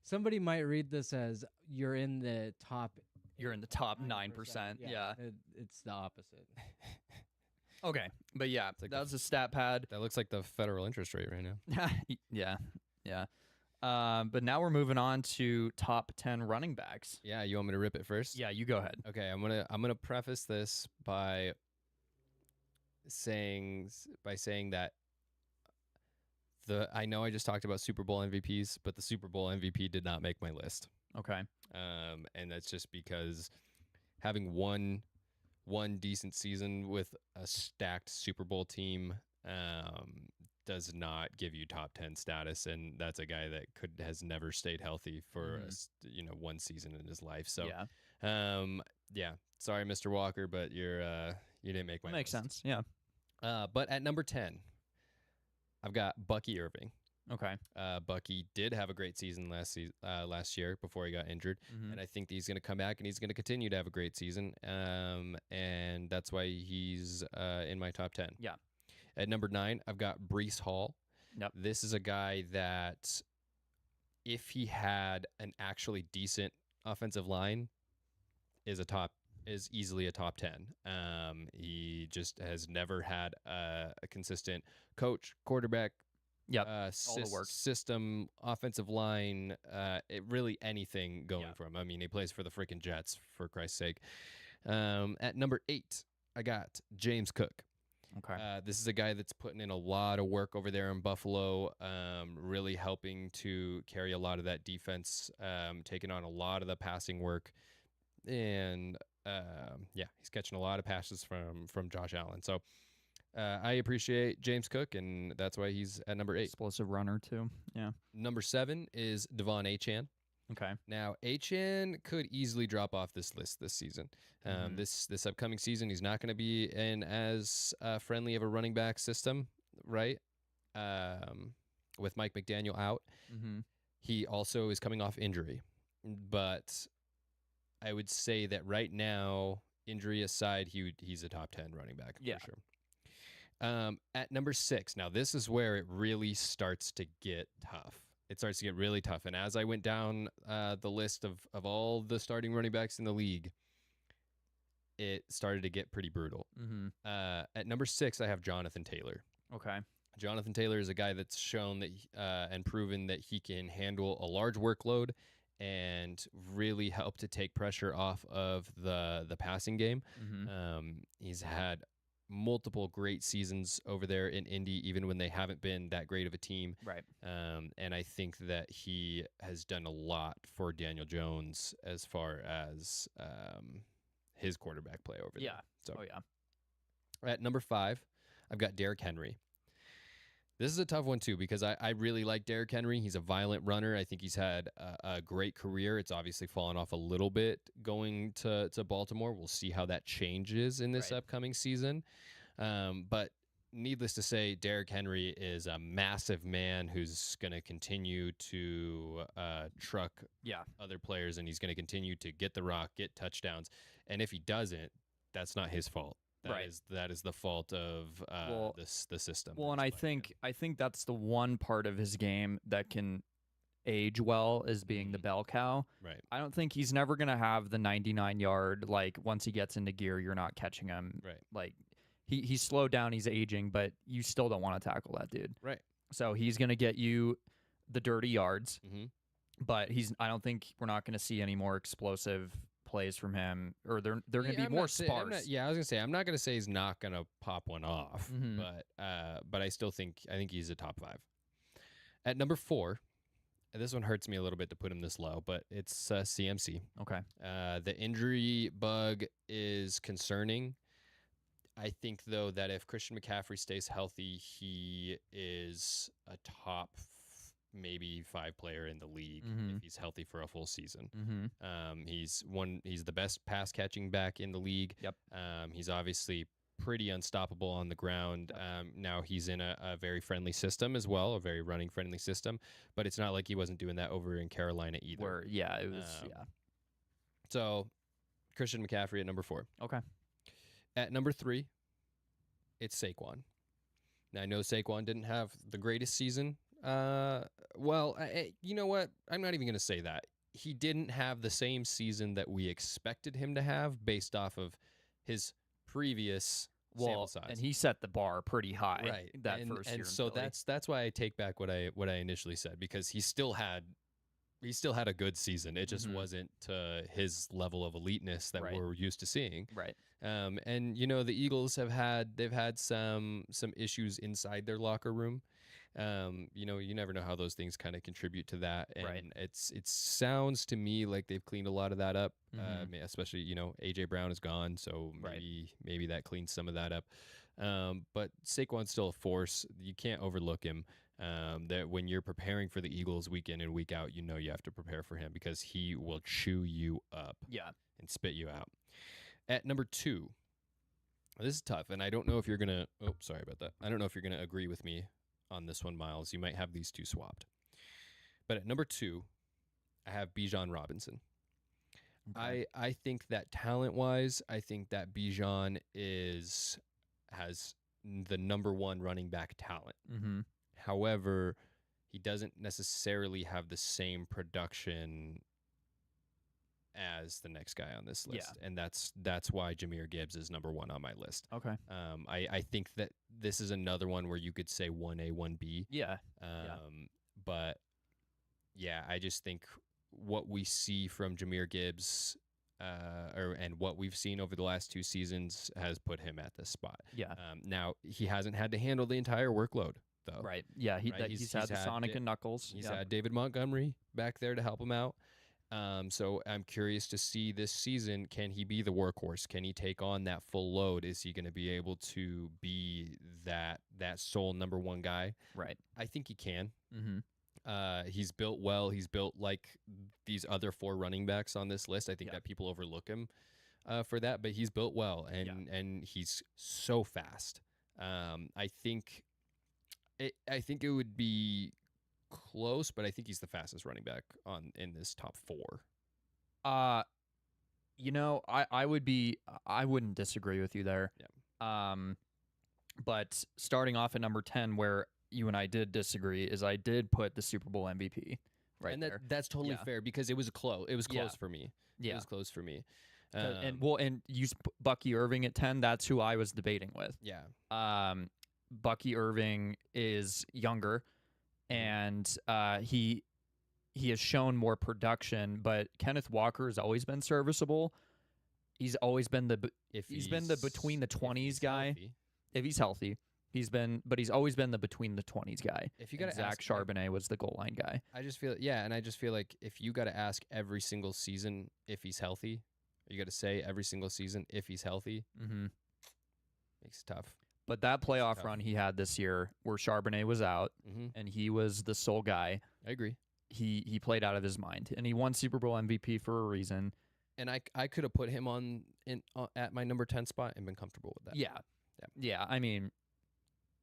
Somebody might read this as you're in the top. You're in the top 9%. Yeah. It's the opposite. Okay, but yeah, like that the was a stat pad. That looks like the federal interest rate right now. yeah. But now we're moving on to top 10 running backs. Yeah, you want me to rip it first? Yeah, you go ahead. Okay, I'm gonna preface this by saying that I know I just talked about Super Bowl MVPs, but the Super Bowl MVP did not make my list. Okay. And that's just because having one decent season with a stacked Super Bowl team does not give you top 10 status, and that's a guy that has never stayed healthy for one season in his life. So yeah, sorry, Mr. Walker, but you didn't make my makes list. sense. Yeah. But at number 10, I've got Bucky Irving. Okay. Bucky did have a great season last year before he got injured, Mhm. and I think he's going to come back and he's going to continue to have a great season. And that's why he's in my top 10. Yeah. At number 9, I've got Breece Hall. Yep. This is a guy that, if he had an actually decent offensive line, is easily a top 10. He just has never had a consistent coach, quarterback, Yep. all the work. system, offensive line, really anything going Yeah. for him. I mean, he plays for the freaking Jets, for Christ's sake. At number 8, I got James Cook. Okay. This is a guy that's putting in a lot of work over there in Buffalo, really helping to carry a lot of that defense, taking on a lot of the passing work, and he's catching a lot of passes from Josh Allen. So I appreciate James Cook, and that's why he's at number 8. Explosive runner too. Yeah. Number 7 is Devon Achane. Okay. Now, Achane could easily drop off this list this season. Mhm. This upcoming season, he's not going to be in as friendly of a running back system, right? With Mike McDaniel out. Mm-hmm. He also is coming off injury. But I would say that right now, injury aside, he's a top 10 running back Yeah. for sure. At number 6, now this is where it really starts to get tough. It starts to get really tough. And as I went down the list of all the starting running backs in the league, it started to get pretty brutal. Mm-hmm. At number 6, I have Jonathan Taylor. Okay. Jonathan Taylor is a guy that's shown that and proven that he can handle a large workload and really help to take pressure off of the passing game. Mm-hmm. He's had multiple great seasons over there in Indy, even when they haven't been that great of a team. Right. And I think that he has done a lot for Daniel Jones as far as his quarterback play over Yeah. there. So Oh yeah. at number 5, I've got Derrick Henry. This is a tough one, too, because I really like Derrick Henry. He's a violent runner. I think he's had a great career. It's obviously fallen off a little bit going to Baltimore. We'll see how that changes in this Right. upcoming season. But needless to say, Derrick Henry is a massive man who's going to continue to truck Yeah. other players, and he's going to continue to get the rock, get touchdowns. And if he doesn't, that's not his fault. Right. That is the fault of the system. Well, and that's playing I think that's the one part of his game that can age well is being the bell cow. him. Right. I don't think he's never going to have the 99-yard, like, once he gets into gear, you're not catching him. Right. Like, he's slowed down, he's aging, but you still don't want to tackle that dude. Right. So he's going to get you the dirty yards, Mm-hmm. but I don't think we're not going to see any more explosive plays from him, or they're going to be more sparse. I was gonna say I'm not gonna say he's not gonna pop one off, Mhm. but I think he's a top 5. At number 4, this one hurts me a little bit to put him this low, but it's CMC. Okay. The injury bug is concerning. I think, though, that if Christian McCaffrey stays healthy, he is a top maybe 5 player in the league if he's healthy for a full season. He's the best pass catching back in the league. Yep. He's obviously pretty unstoppable on the ground. Now he's in a very friendly system as well, a very running friendly system, but it's not like he wasn't doing that over in Carolina either. Where, yeah, it was, So Christian McCaffrey at number 4. Okay. At number 3, it's Saquon. Now, I know Saquon didn't have the greatest season. You know what? I'm not even going to say that. He didn't have the same season that we expected him to have based off of his previous sample size. And he set the bar pretty high, right? That first year. And so that's why I take back what I initially said, because he still had a good season. It just wasn't to his level of eliteness that we're used to seeing. Right. And you know, the Eagles they've had some issues inside their locker room. You know, you never know how those things kind of contribute to that. And it sounds to me like they've cleaned a lot of that up. Especially, you know, AJ Brown is gone, so maybe that cleans some of that up. But Saquon's still a force. You can't overlook him. That when you're preparing for the Eagles week in and week out, you know you have to prepare for him because he will chew you up and spit you out. At number 2, this is tough, and I don't know if you're gonna sorry about that. I don't know if you're gonna agree with me on this one, Miles. You might have these two swapped. But at number 2, I have Bijan Robinson. Okay. I think that talent-wise, I think that Bijan has the number 1 running back talent. However, he doesn't necessarily have the same production as the next guy on this list. And that's why Jahmyr Gibbs is number 1 on my list. Okay. I think that this is another one where you could say 1A, 1B. But yeah, I just think what we see from Jahmyr Gibbs and what we've seen over the last 2 seasons has put him at this spot. Now, he hasn't had to handle the entire workload, though. Right. Yeah, he's had the Sonic and Knuckles. He's had David Montgomery back there to help him out. So I'm curious to see this season, can he be the workhorse? Can he take on that full load? Is he going to be able to be that sole number 1 guy? Right. I think he can. He's built well. He's built like these other 4 running backs on this list. I think that people overlook him for that, but he's built well, and he's so fast. I think it would be close, but I think he's the fastest running back in this top 4. You know, I wouldn't disagree with you there. But starting off at number 10, where you and I did disagree, is I did put the Super Bowl MVP there. That's totally fair because it was close. It was close for me. It was close for me. And you Bucky Irving at 10. That's who I was debating with. Bucky Irving is younger, and he has shown more production. But Kenneth Walker has always been serviceable. He's always been the between the 20s guy. Healthy. If he's healthy, he's always been the between the 20s guy. If you got Zach Charbonnet was the goal line guy. I just feel like if you got to ask every single season if he's healthy, you got to say every single season if he's healthy. Makes it tough. But that playoff run he had this year, where Charbonnet was out and he was the sole guy, I agree. He played out of his mind, and he won Super Bowl MVP for a reason. And I could have put him at my number 10 spot and been comfortable with that. Yeah. I mean,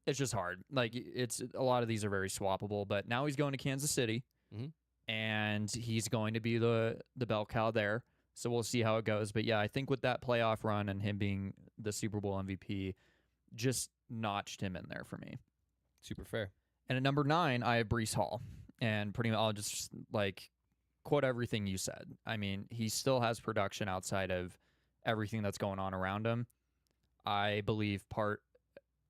it's just hard. Like, it's a lot of these are very swappable. But now he's going to Kansas City, and he's going to be the bell cow there. So we'll see how it goes. But yeah, I think with that playoff run and him being the Super Bowl MVP, just notched him in there for me. Super fair. And at number 9, I have Breece Hall. And pretty much I'll just quote everything you said. I mean, he still has production outside of everything that's going on around him. I believe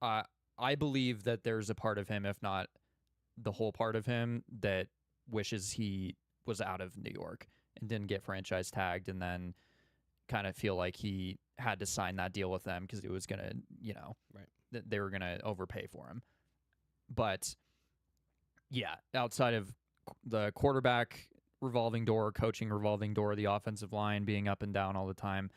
that there's a part of him, if not the whole part of him, that wishes he was out of New York and didn't get franchise tagged, and then kind of feel like he had to sign that deal with them because it was going to, they were going to overpay for him. But yeah, outside of the quarterback revolving door, coaching revolving door, the offensive line being up and down all the time,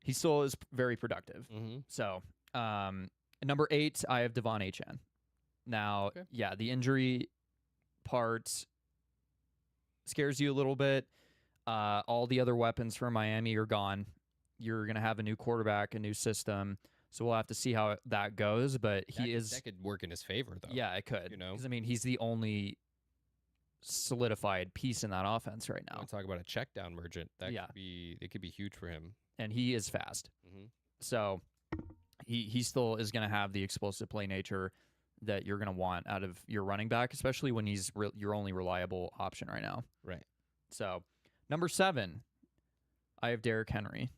he still is very productive. Mm-hmm. So, number 8, I have Devon Achane. Now, Okay. yeah, the injury part scares you a little bit. All the other weapons for Miami are gone. You're going to have a new quarterback, a new system. So we'll have to see how that goes. But That could work in his favor, though. Yeah, it could. You know? 'Cause, I mean, he's the only solidified piece in that offense right You now. wanna talk about a check down merchant. Yeah. It could be huge for him. And he is fast. Mm-hmm. So he still is going to have the explosive play nature that you're going to want out of your running back, especially when he's your only reliable option right now. Right. So, number 7, I have Derrick Henry.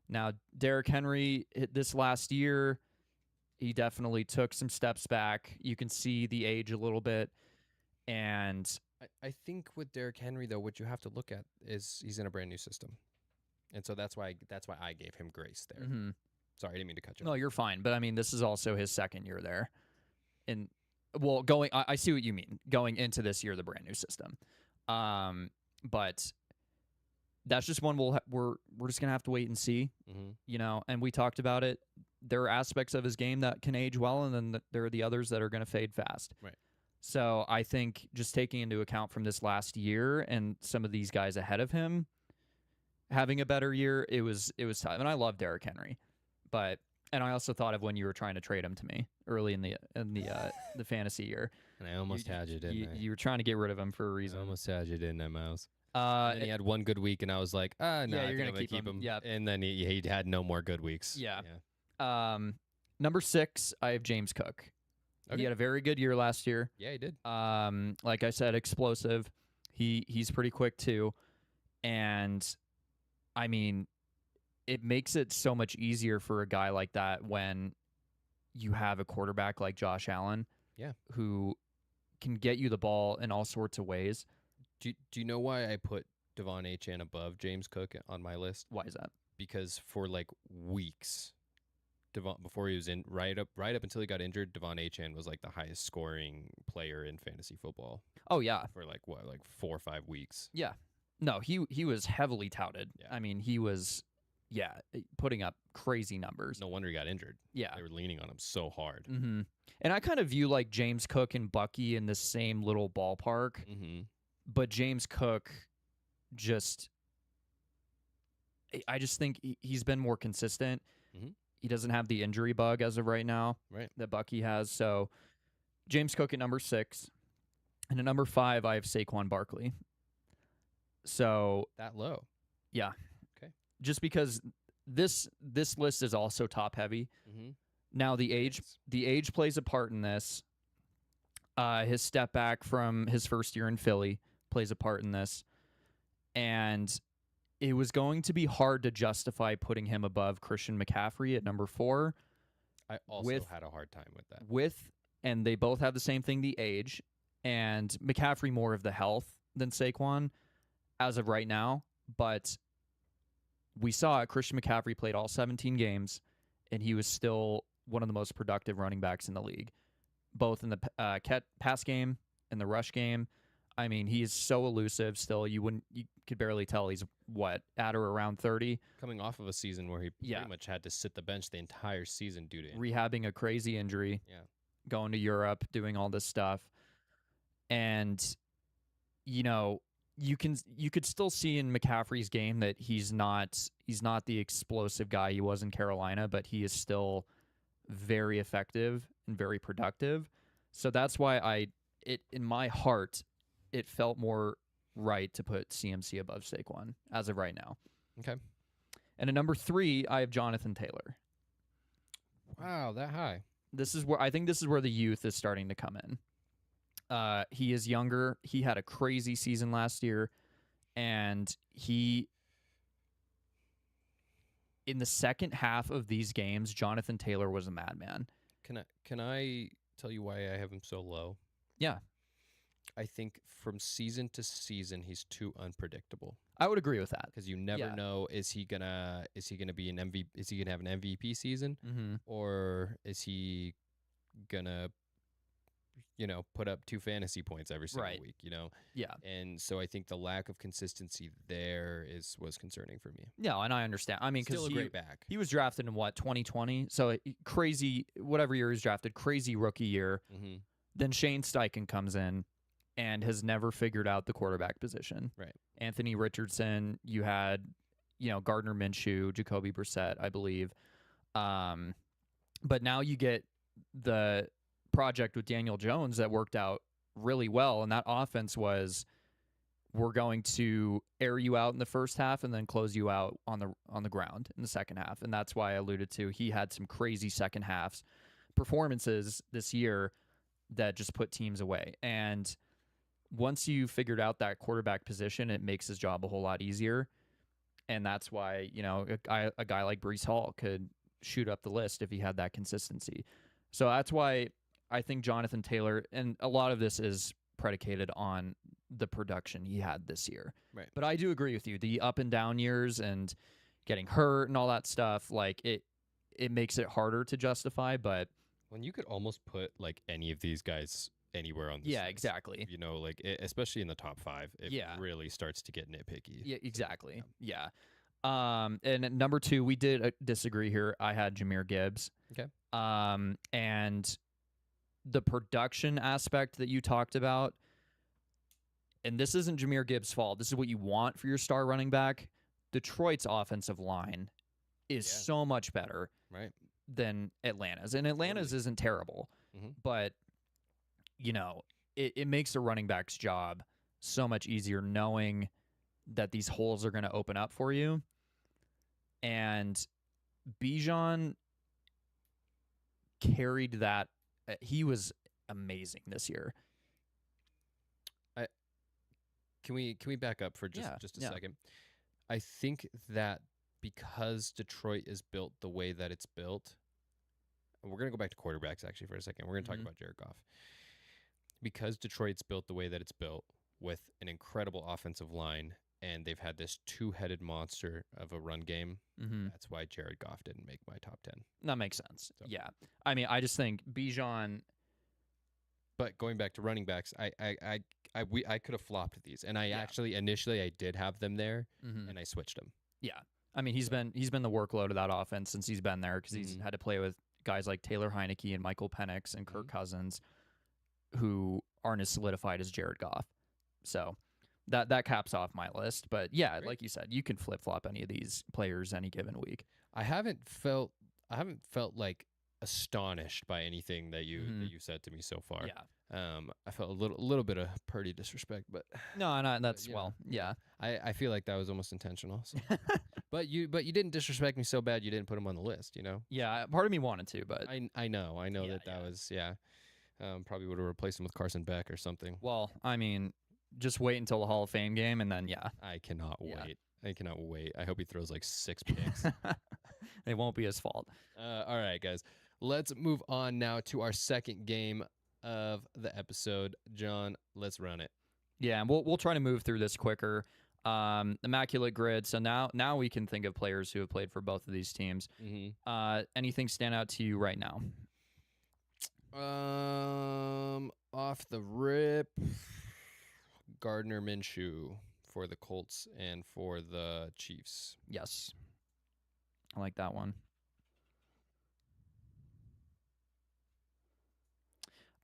Now, Derrick Henry, this last year, he definitely took some steps back. You can see the age a little bit. And I think with Derrick Henry, though, what you have to look at is he's in a brand new system. And so that's why I gave him grace there. mhm. Sorry, I didn't mean to cut you No, off. you're fine. But I mean, this is also his second year there. And well, I see what you mean. Going into this year, the brand new system. But that's just one we're just gonna have to wait and see. Mm-hmm. You know, and we talked about it. There are aspects of his game that can age well, and then there are the others that are gonna fade fast. Right. So I think just taking into account from this last year and some of these guys ahead of him having a better year, it was tough. And I love Derrick Henry, and I also thought of when you were trying to trade him to me early in the fantasy year. And I almost had you, didn't I? You were trying to get rid of him for a I reason. almost had you, didn't I, Mouse? And then he had one good week, and I was like, no, Yeah, I you're think gonna I'm gonna keep him. him. Yep. And then he had no more good weeks. Yeah. Number 6, I have James Cook. Okay. He had a very good year last year. Yeah, he did. Like I said, explosive. He's pretty quick too, and I mean, it makes it so much easier for a guy like that when you have a quarterback like Josh Allen, Yeah. who can get you the ball in all sorts of ways. Do you know why I put Devon Achane above James Cook on my list? Why is that? Because for like weeks, before he was in right up until he got injured, Devon Achane was like the highest scoring player in fantasy football Oh yeah, for like 4 or 5 weeks. yeah. No, he was heavily touted. Yeah. I mean, he was, putting up crazy numbers. No wonder he got injured. Yeah. They were leaning on him so hard. Mm-hmm. And I kind of view like James Cook and Bucky in the same little ballpark, Mm-hmm. but James Cook I just think he's been more consistent. Mhm. He doesn't have the injury bug as of right now Right. that Bucky has. So James Cook at number 6. And at number 5, I have Saquon Barkley. So That low. just because this list is also top heavy. Mm-hmm. Now the age plays a part in this. His step back from his first year in Philly plays a part in this. And it was going to be hard to justify putting him above Christian McCaffrey at number 4 I also had a hard time with that. and they both have the same thing, the age, and McCaffrey more of the health than Saquon as of right now. But we saw it. Christian McCaffrey played all 17 games, and he was still one of the most productive running backs in the league, both in the pass game and the rush game. I mean, he is so elusive still. You could barely tell he's at or around 30, Coming off of a season where he Yeah. pretty much had to sit the bench the entire season due to injury. rehabbing a crazy injury, Yeah. going to Europe, doing all this stuff. And you know, you could still see in McCaffrey's game that he's not the explosive guy he was in Carolina, but he is still very effective and very productive. So that's why in my heart, it felt more right to put CMC above Saquon as of right now. Okay. And at number 3, I have Jonathan Taylor. Wow, that high. I think this is where the youth is starting to come in. He is younger. He had a crazy season last year, and in the second half of these games, Jonathan Taylor was a madman. Can I tell you why I have him so low? Yeah. I think from season to season he's too unpredictable I would agree with that. because you never Yeah. know is he gonna be an MVP, is he gonna have an MVP season, Mm-hmm. or is he gonna put up 2 fantasy points every single Right. week, Yeah. And so I think the lack of consistency there was concerning for me. Yeah, and I understand. I mean, Still because a great back. he was drafted in 2020, so crazy whatever year he's drafted, crazy rookie year. Mm-hmm. Then Shane Steichen comes in and has never figured out the quarterback position. Right. Anthony Richardson, you had, Gardner Minshew, Jacoby Brissett, I believe. But now you get the project with Daniel Jones that worked out really well, and that offense was, we're going to air you out in the first half and then close you out on the ground in the second half. And that's why I alluded to he had some crazy second halves performances this year that just put teams away. And once you figured out that quarterback position, it makes his job a whole lot easier. And that's why, a guy like Breece Hall could shoot up the list if he had that consistency. So that's why I think Jonathan Taylor, and a lot of this is predicated on the production he had this year. Right. But I do agree with you. The up and down years and getting hurt and all that stuff, like it makes it harder to justify. But when you could almost put like any of these guys anywhere on this yeah, list, exactly. Especially in the top 5, it Yeah. really starts to get nitpicky. Yeah, exactly. Yeah. And at number 2, we did disagree here. I had Jahmyr Gibbs. Okay. And the production aspect that you talked about, and this isn't Jahmyr Gibbs' fault. This is what you want for your star running back. Detroit's offensive line is Yeah. so much better Right. than Atlanta's. And Atlanta's isn't terrible, Mhm. but, it makes a running back's job so much easier knowing that these holes are going to open up for you. And Bijan carried that. He was amazing this year. Can we back up for just a yeah. second? I think that because Detroit is built the way that it's built, and we're going to go back to quarterbacks actually for a second. We're going to talk about Jared Goff. Because Detroit's built the way that it's built with an incredible offensive line, and they've had this 2-headed monster of a run game, that's why Jared Goff didn't make my top 10. That makes sense. So. Yeah. I mean, I just think Bijan. But going back to running backs, I could have flopped these, and I actually initially I did have them there, and I switched them. Yeah, I mean he's been the workload of that offense since he's been there because he's had to play with guys like Taylor Heineke and Michael Penix and Kirk Cousins, who aren't as solidified as Jared Goff. So that caps off my list. But yeah, like you said, you can flip flop any of these players any given week. I haven't felt like astonished by anything that you said to me so far. Yeah. I felt a little bit of Purdy disrespect, but no, that's yeah. I feel like that was almost intentional. So. but you didn't disrespect me so bad you didn't put him on the list, Yeah, part of me wanted to, but I know that was probably would have replaced him with Carson Beck or something. Well, I mean, just wait until the Hall of Fame game and then I cannot wait. I cannot wait. I hope he throws like 6 picks. It won't be his fault. All right, guys. Let's move on now to our second game of the episode. John, let's run it. Yeah, and we'll try to move through this quicker. Immaculate grid. So now we can think of players who have played for both of these teams. Anything stand out to you right now? Off the rip, Gardner Minshew for the Colts and for the Chiefs. Yes, I like that one.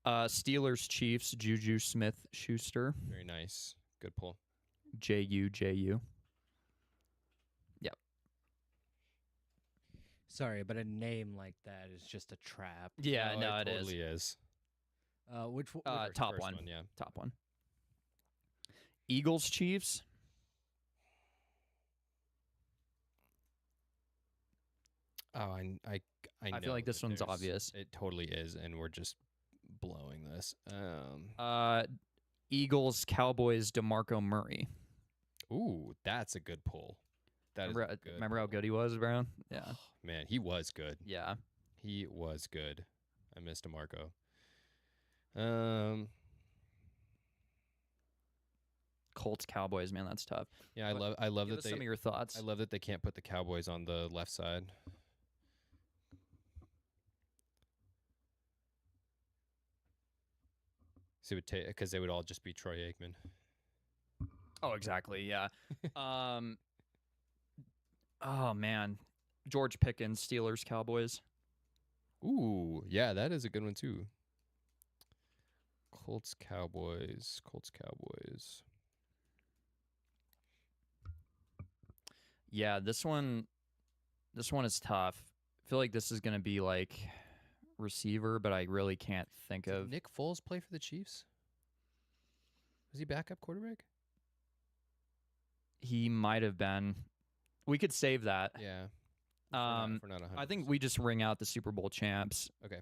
Steelers, Chiefs, Juju Smith-Schuster. Very nice. Good pull. J-U. Yep. Sorry, but a name like that is just a trap. Yeah, no, it it totally is. Which top first one. Yeah. Top one. Eagles, Chiefs. Oh, I know feel like this that one's there's- obvious. It totally is, and we're just blowing this. Eagles, Cowboys, DeMarco Murray. Ooh, that's a good pull. Remember how good he was, Brown? Yeah. Oh, man, he was good. Yeah. He was good. I missed DeMarco. Colts, Cowboys, man, that's tough. Yeah, I love Give that us some of your thoughts. I love that they can't put the Cowboys on the left side. So it would take because they would all just be Troy Aikman. Oh, exactly. Yeah. Oh man, George Pickens, Steelers, Cowboys. Ooh, yeah, that is a good one too. Colts, Cowboys. Yeah, this one is tough. I feel like this is gonna be like receiver, but I really can't think Did of. Nick Foles play for the Chiefs? Was he backup quarterback? He might have been. We could save that. Yeah. If we're not 100%. I think we just ring out the Super Bowl champs. Okay.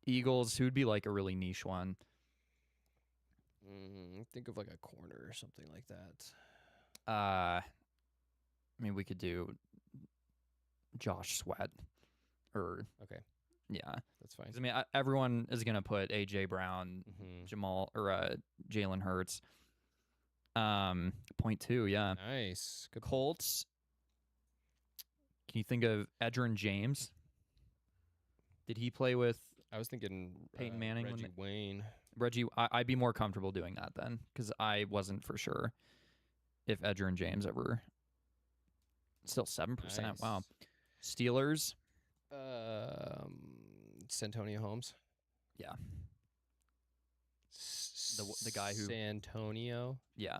Eagles, who'd be like a really niche one. Think of like a corner or something like that. I mean, we could do Josh Sweat, or Okay, yeah. that's fine. 'Cause, I mean, everyone is gonna put AJ Brown, Jamal, or Jalen Hurts. 0.2, yeah. Nice. Good. Colts. Can you think of Edgerrin James? Did he play with I was thinking Peyton Manning when Reggie Wayne. Reggie? I'd be more comfortable doing that then, because I wasn't for sure if Edgerrin James ever. Still 7%. Wow. Nice. Steelers. Santonio Holmes. Yeah. The guy who Santonio. Yeah.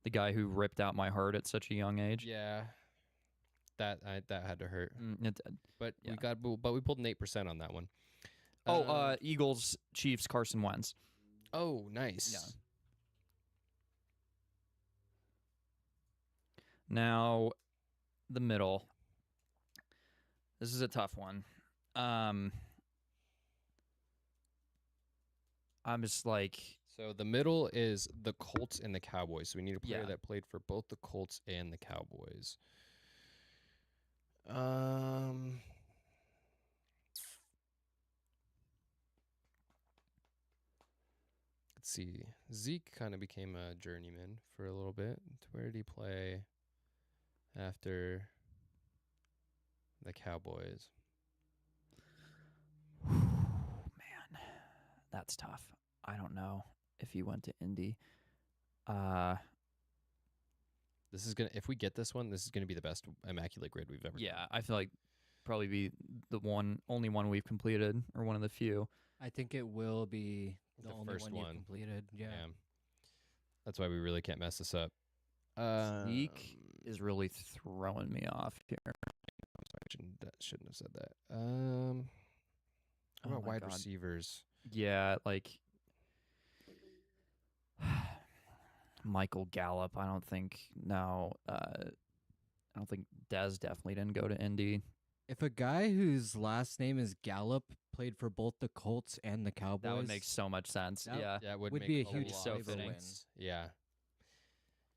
The guy who ripped out my heart at such a young age. Yeah. That had to hurt. It did. But Yeah. we pulled an 8% on that one. Eagles, Chiefs, Carson Wentz. Oh, nice. Yeah. Now, the middle. This is a tough one. I'm just like, So the middle is the Colts and the Cowboys. So we need a player Yeah. that played for both the Colts and the Cowboys. Let's see. Zeke kind of became a journeyman for a little bit. Where did he play after the Cowboys? man, that's tough. I don't know if he went to Indy. This is gonna. If we get this one, this is gonna be the best immaculate grid we've ever. Yeah, I feel like probably be the only one we've completed, or one of the few. I think it will be the The only first one you one. completed. Yeah. Done. That's why we really can't mess this up. Zeke is really throwing me off here. Shouldn't have said that. How Oh about my wide God. receivers? Yeah, like Michael Gallup. I don't think Dez definitely didn't go to Indy. If a guy whose last name is Gallup played for both the Colts and the Cowboys, That would make so much sense. That- Yeah, Yeah, it would would make be a lot huge of so fitting. sense. Yeah.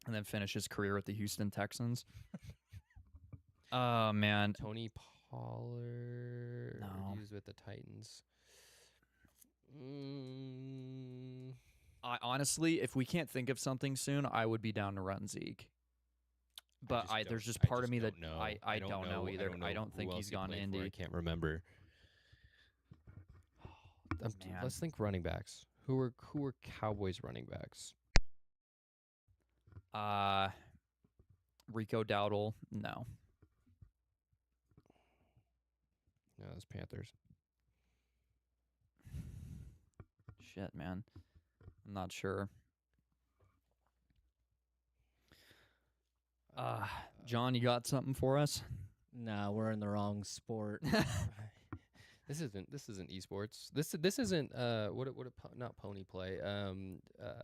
and then finish his career with the Houston Texans. Oh man, Tony Pollard. No. He was with the Titans. I honestly, if we can't think of something soon, I would be down to run Zeke. But there's just part of me that I don't know either. I don't think he's gone to I Indy. can't remember. Man. Let's think running backs. Who were Cowboys running backs? Rico Dowdle, no. No, it was Panthers. Shit, man. I'm not sure. John, you got something for us? nah, we're in the wrong sport. This isn't esports. This isn't not pony play.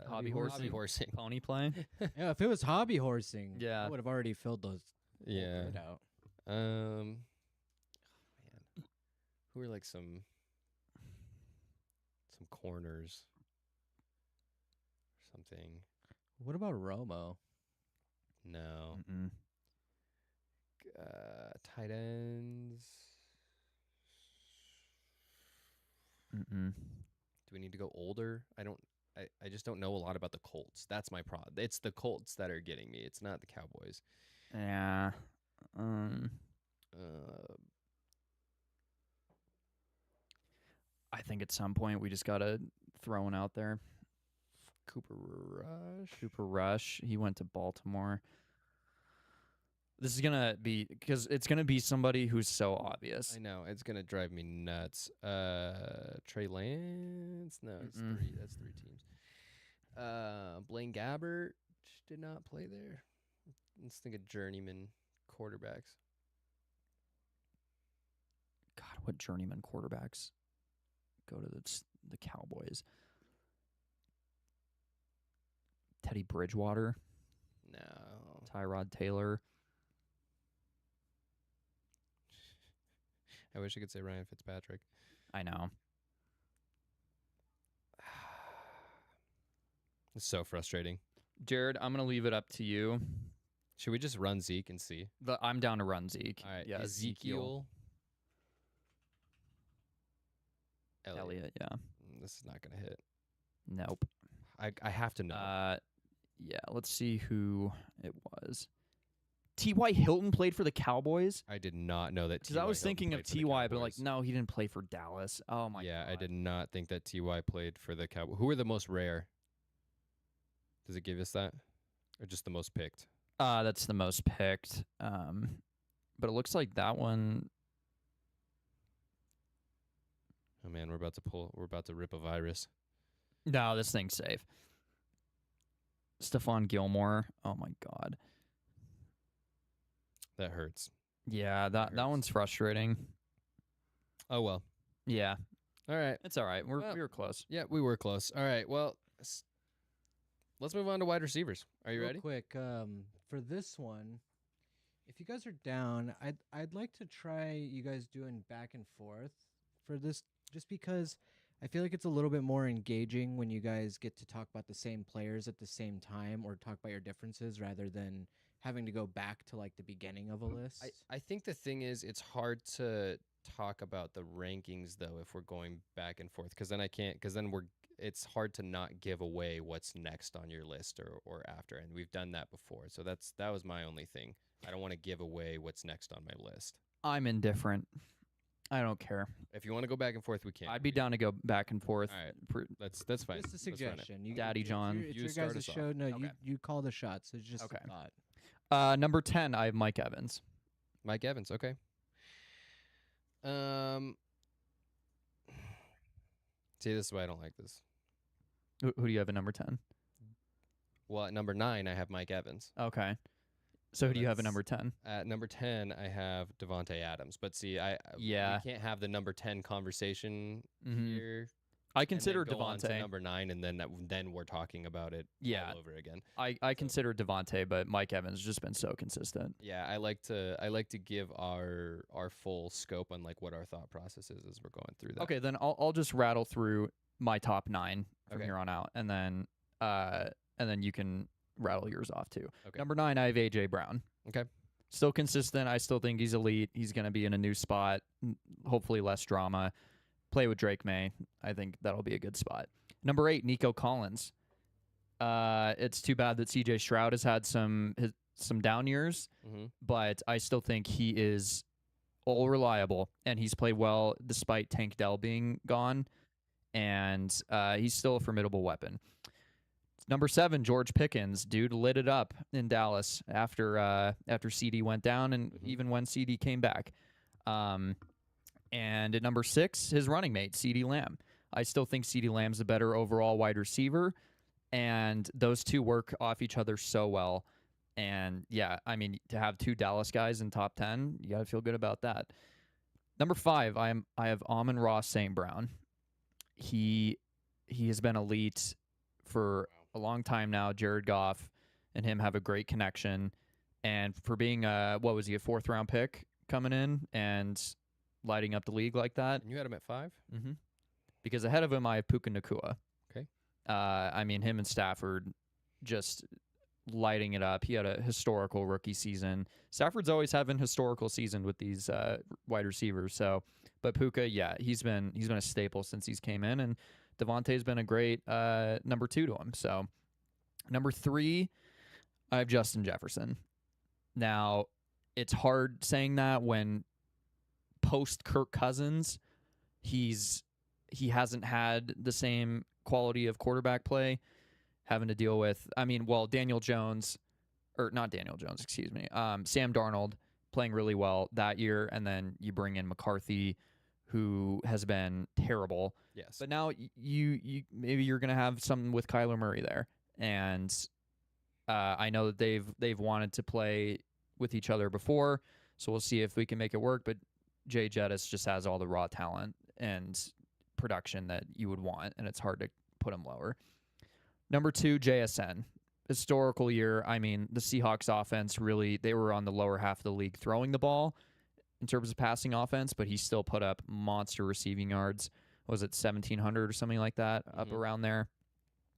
Hobby Hobby horsing. Pony play? Yeah, if it was hobby horsing, Yeah. I would have already filled those Yeah. grid out. Man. Who are like some corners or something? What about Romo? No. Mm-mm. Tight ends. Mm-mm. Do we need to go older? I just don't know a lot about the Colts. That's my problem. It's the Colts that are getting me. It's not the Cowboys. Yeah. I think at some point we just gotta throwing out there. Cooper Rush. Cooper Rush. He went to Baltimore. This is gonna be because it's gonna be somebody who's so obvious. I know it's gonna drive me nuts. Trey Lance. No, it's three. That's 3 teams. Blaine Gabbert did not play there. Let's think of journeyman quarterbacks. God, what journeyman quarterbacks go to the Cowboys? Teddy Bridgewater, No. Tyrod Taylor. I wish I could say Ryan Fitzpatrick. I know. It's so frustrating. Jared, I'm gonna leave it up to you. Should we just run Zeke and see? I'm down to run Zeke. All right. Yeah, Ezekiel. Elliott. Yeah. This is not gonna hit. Nope. I have to know. Yeah. Let's see who it was. T.Y. Hilton played for the Cowboys. I did not know that. Because I was thinking of T.Y., but like, no, he didn't play for Dallas. Oh my. Yeah, God. I did not think that T.Y. played for the Cowboys. Who are the most rare? Does it give us that, or just the most picked? That's the most picked. But it looks like that one. Oh man, we're about to rip a virus. No, this thing's safe. Stephon Gilmore. Oh my God. That hurts. Yeah, that hurts. one's frustrating. Oh well. Yeah, All right. it's all right. We Well, were close. Yeah, we were close. All right. Well, let's move on to wide receivers. Are you Real ready? quick, for this one, if you guys are down, I'd like to try you guys doing back and forth for this, just because I feel like it's a little bit more engaging when you guys get to talk about the same players at the same time, or talk about your differences rather than having to go back to like the beginning of a list. I think the thing is, it's hard to talk about the rankings though if we're going back and forth, because then I can't. Because then it's hard to not give away what's next on your list or after, and we've done that before. So that was my only thing. I don't want to give away what's next on my list. I'm indifferent. I don't care. If you want to go back and forth, we can. I'd be down to go back and forth. All right. That's fine. Just a Let's run it. suggestion. Daddy John. It's You your start guys' us off. show. No, Okay. you call the shots. It's just Okay. a thought. Number 10, I have Mike Evans. Mike Evans. Okay. See, this is why I don't like this. Who do you have at number 10? Well, at number 9, I have Mike Evans. Okay. So who do you have at That's- number 10? At number 10, I have Devontae Adams. But see, Yeah. we can't have the number 10 conversation Mhm. here. I and then consider go on to Devontae. number 9, and then we're talking about it Yeah. all over again. I consider Devontae, but Mike Evans has just been so consistent. Yeah, I like to give our full scope on like what our thought process is as we're going through that. Okay, then I'll just rattle through my top 9 from Okay. here on out, and then you can rattle yours off too. Okay. Number 9, I have AJ Brown. Okay. Still consistent. I still think he's elite. He's going to be in a new spot. Hopefully less drama. Play with Drake May. I think that'll be a good spot. Number 8, Nico Collins. It's too bad that CJ Stroud has had some down years, Mm-hmm. but I still think he is all reliable, and he's played well despite Tank Dell being gone, and he's still a formidable weapon. Number 7, George Pickens. Dude lit it up in Dallas after CD went down, and Mhm. even when CD came back. And at number 6, his running mate, CeeDee Lamb. I still think CeeDee Lamb's the better overall wide receiver, and those two work off each other so well. And yeah, I mean, to have 2 Dallas guys in top 10, you got to feel good about that. Number 5, I have Amon-Ra St. Brown. He has been elite for a long time now. Jared Goff and him have a great connection, and for being a 4th round pick coming in and lighting up the league like that. And you had him at 5? Mm-hmm. Because ahead of him, I have Puka Nacua. Okay. I mean, him and Stafford just lighting it up. He had a historical rookie season. Stafford's always having historical season with these wide receivers. So, but Puka, yeah, he's been a staple since he's came in, and Devontae's been a great number 2 to him. So, number 3, I have Justin Jefferson. Now, it's hard saying that when post Kirk Cousins, he hasn't had the same quality of quarterback play, having to deal with, Daniel Jones, or not Daniel Jones, excuse me, Sam Darnold playing really well that year, and then you bring in McCarthy, who has been terrible. Yes. But now you maybe you're going to have something with Kyler Murray there, and I know that they've wanted to play with each other before, so we'll see if we can make it work. But Jay Jettis just has all the raw talent and production that you would want, and it's hard to put him lower. Number 2, JSN. Historical year. I mean, the Seahawks offense really, they were on the lower half of the league throwing the ball in terms of passing offense, but he still put up monster receiving yards. Was it 1,700 or something like that, up around there?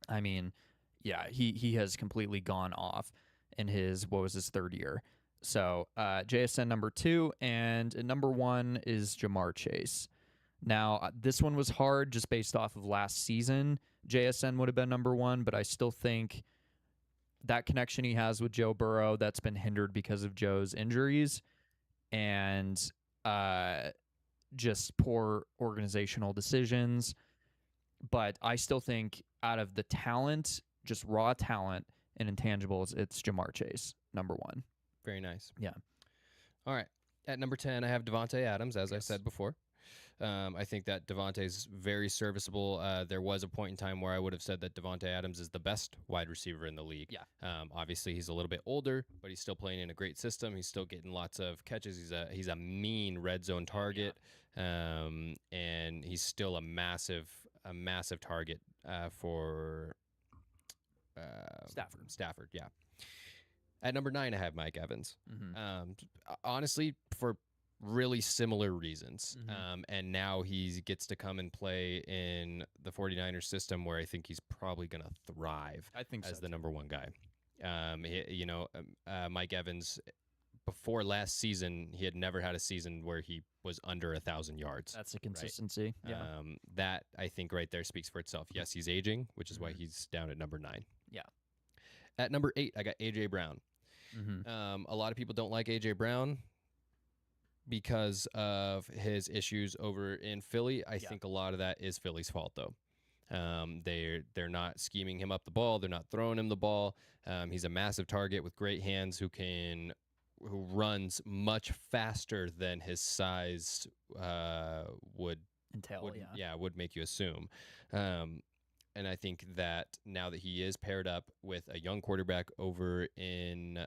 I mean, yeah, he has completely gone off in his third year. So JSN number 2, and number 1 is Jamar Chase. Now, this one was hard just based off of last season. JSN would have been number 1, but I still think that connection he has with Joe Burrow, that's been hindered because of Joe's injuries and just poor organizational decisions. But I still think out of the talent, just raw talent and intangibles, it's Jamar Chase, number 1. Very nice. Yeah. All right. At number 10, I have Devontae Adams, as I said before. I think that Devontae's very serviceable. There was a point in time where I would have said that Devontae Adams is the best wide receiver in the league. Yeah. Obviously, he's a little bit older, but he's still playing in a great system. He's still getting lots of catches. He's a mean red zone target, and he's still a massive target for Stafford. Yeah. At number 9, I have Mike Evans. Honestly, for really similar reasons. And now he gets to come and play in the 49ers system where I think he's probably going to thrive as the number 1 guy. Mike Evans, before last season, he had never had a season where he was under 1,000 yards. That's a consistency. Right? Yeah. That, I think, right there speaks for itself. Yes, he's aging, which is why he's down at number 9. Yeah. At number 8, I got A.J. Brown. A lot of people don't like A.J. Brown because of his issues over in Philly. I think a lot of that is Philly's fault, though. They're not scheming him up the ball. They're not throwing him the ball. He's a massive target with great hands who runs much faster than his size would make you assume. And I think that now that he is paired up with a young quarterback over in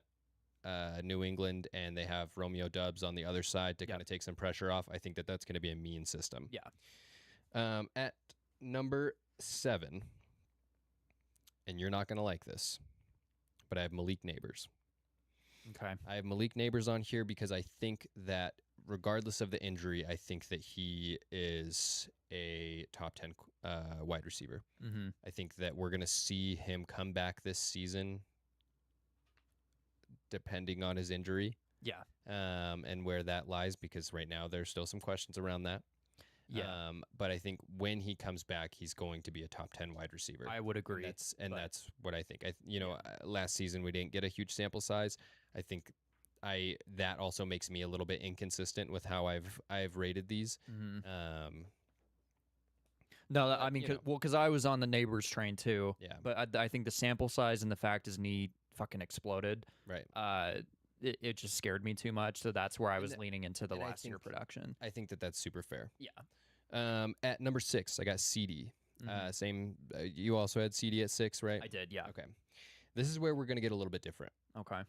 New England, and they have Romeo Doubs on the other side to kind of take some pressure off, I think that that's going to be a mean system. Yeah. At number 7, and you're not going to like this, but I have Malik Neighbors. Okay. I have Malik Neighbors on here because I think that regardless of the injury, I think that he is a top 10 wide receiver. I think that we're going to see him come back this season depending on his injury. Yeah. And where that lies, because right now there's still some questions around that. Yeah. But I think when he comes back, he's going to be a top 10 wide receiver. I would agree. That's what I think. Last season we didn't get a huge sample size. I think that also makes me a little bit inconsistent with how I've rated these. No, I mean, because I was on the Neighbors train too. Yeah. But I think the sample size and the fact his knee fucking exploded. Right. It just scared me too much. So that's where I was leaning into the last year production. I think that that's super fair. Yeah. At number 6, I got CD. Same. You also had CD at 6, right? I did. Yeah. Okay. This is where we're going to get a little bit different. Okay.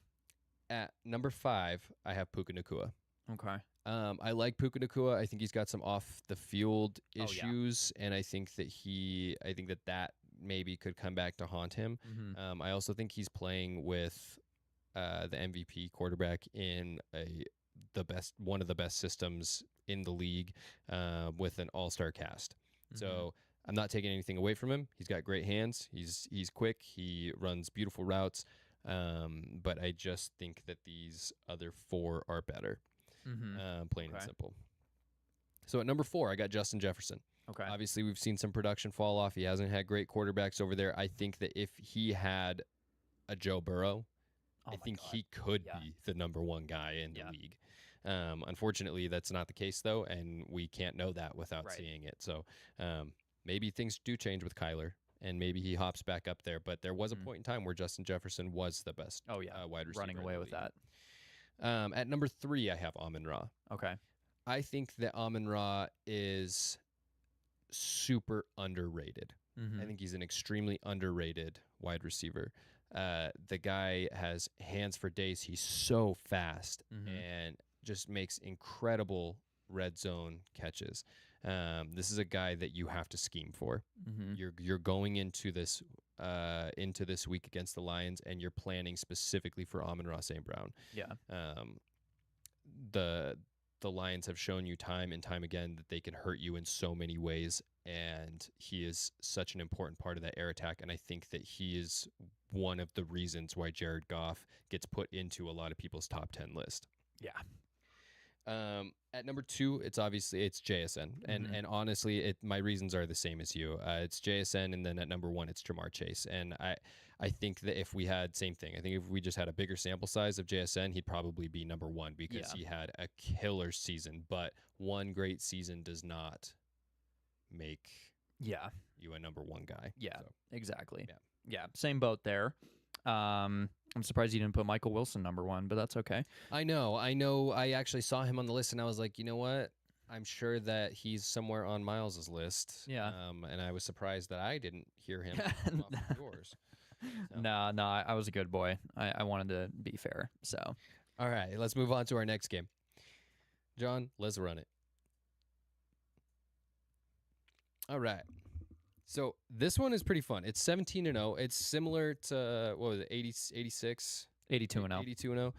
At number 5, I have Puka Nacua. Okay. I like Puka Nacua. I think he's got some off the field issues, and I think that that maybe could come back to haunt him. I also think he's playing with the MVP quarterback in one of the best systems in the league, with an all-star cast. So I'm not taking anything away from him. He's got great hands. He's quick. He runs beautiful routes. But I just think that these other 4 are better. Plain and simple. So at number 4, I got Justin Jefferson. Okay. Obviously, we've seen some production fall off. He hasn't had great quarterbacks over there. I think that if he had a Joe Burrow, I think he could be the number 1 guy in the league. Unfortunately, that's not the case, though, and we can't know that without seeing it. So maybe things do change with Kyler. and maybe he hops back up there. But there was a point in time where Justin Jefferson was the best wide receiver. Running away with that. At number 3, I have Amon-Ra. Okay. I think that Amon-Ra is super underrated. I think he's an extremely underrated wide receiver. The guy has hands for days. He's so fast and just makes incredible red zone catches. This is a guy that you have to scheme for. You're going into this week against the Lions, and you're planning specifically for Amon-Ra St. Brown. Yeah. The Lions have shown you time and time again that they can hurt you in so many ways, and he is such an important part of that air attack. And I think that he is one of the reasons why Jared Goff gets put into a lot of people's top 10 list. Yeah. At number 2, it's JSN, and honestly, my reasons are the same as you. It's JSN, and then at number 1, it's Jamar Chase. And I think that if we had if we just had a bigger sample size of JSN, he'd probably be number 1 because he had a killer season. But one great season does not make you a number 1 guy. Yeah, so, exactly. Yeah, same boat there. I'm surprised you didn't put Michael Wilson number 1, but that's okay. I know. I actually saw him on the list, and I was like, you know what? I'm sure that he's somewhere on Miles's list. Yeah. And I was surprised that I didn't hear him off of yours. So. No, I was a good boy. I wanted to be fair. So. All right, let's move on to our next game. John, let's run it. All right. So this one is pretty fun. It's 17-0. It's similar to, what was it, 86? 82-0.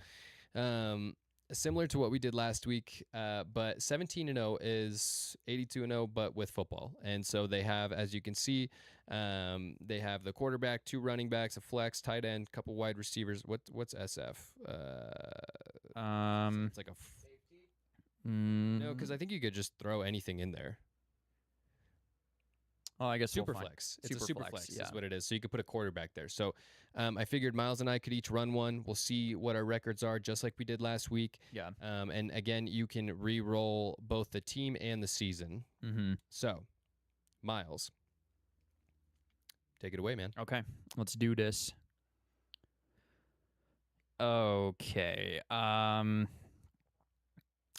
82-0. Similar to what we did last week, but 17-0 is 82-0, but with football. And so they have, as you can see, they have the quarterback, 2 running backs, a flex, tight end, couple wide receivers. What's SF? It's like a no, because I think you could just throw anything in there. Oh, I guess super flex. It's a super flex yeah. is what it is. So you could put a quarterback there. So I figured Miles and I could each run one. We'll see what our records are, just like we did last week. Yeah. And again, you can re-roll both the team and the season. So, Miles, take it away, man. Okay, let's do this. Okay.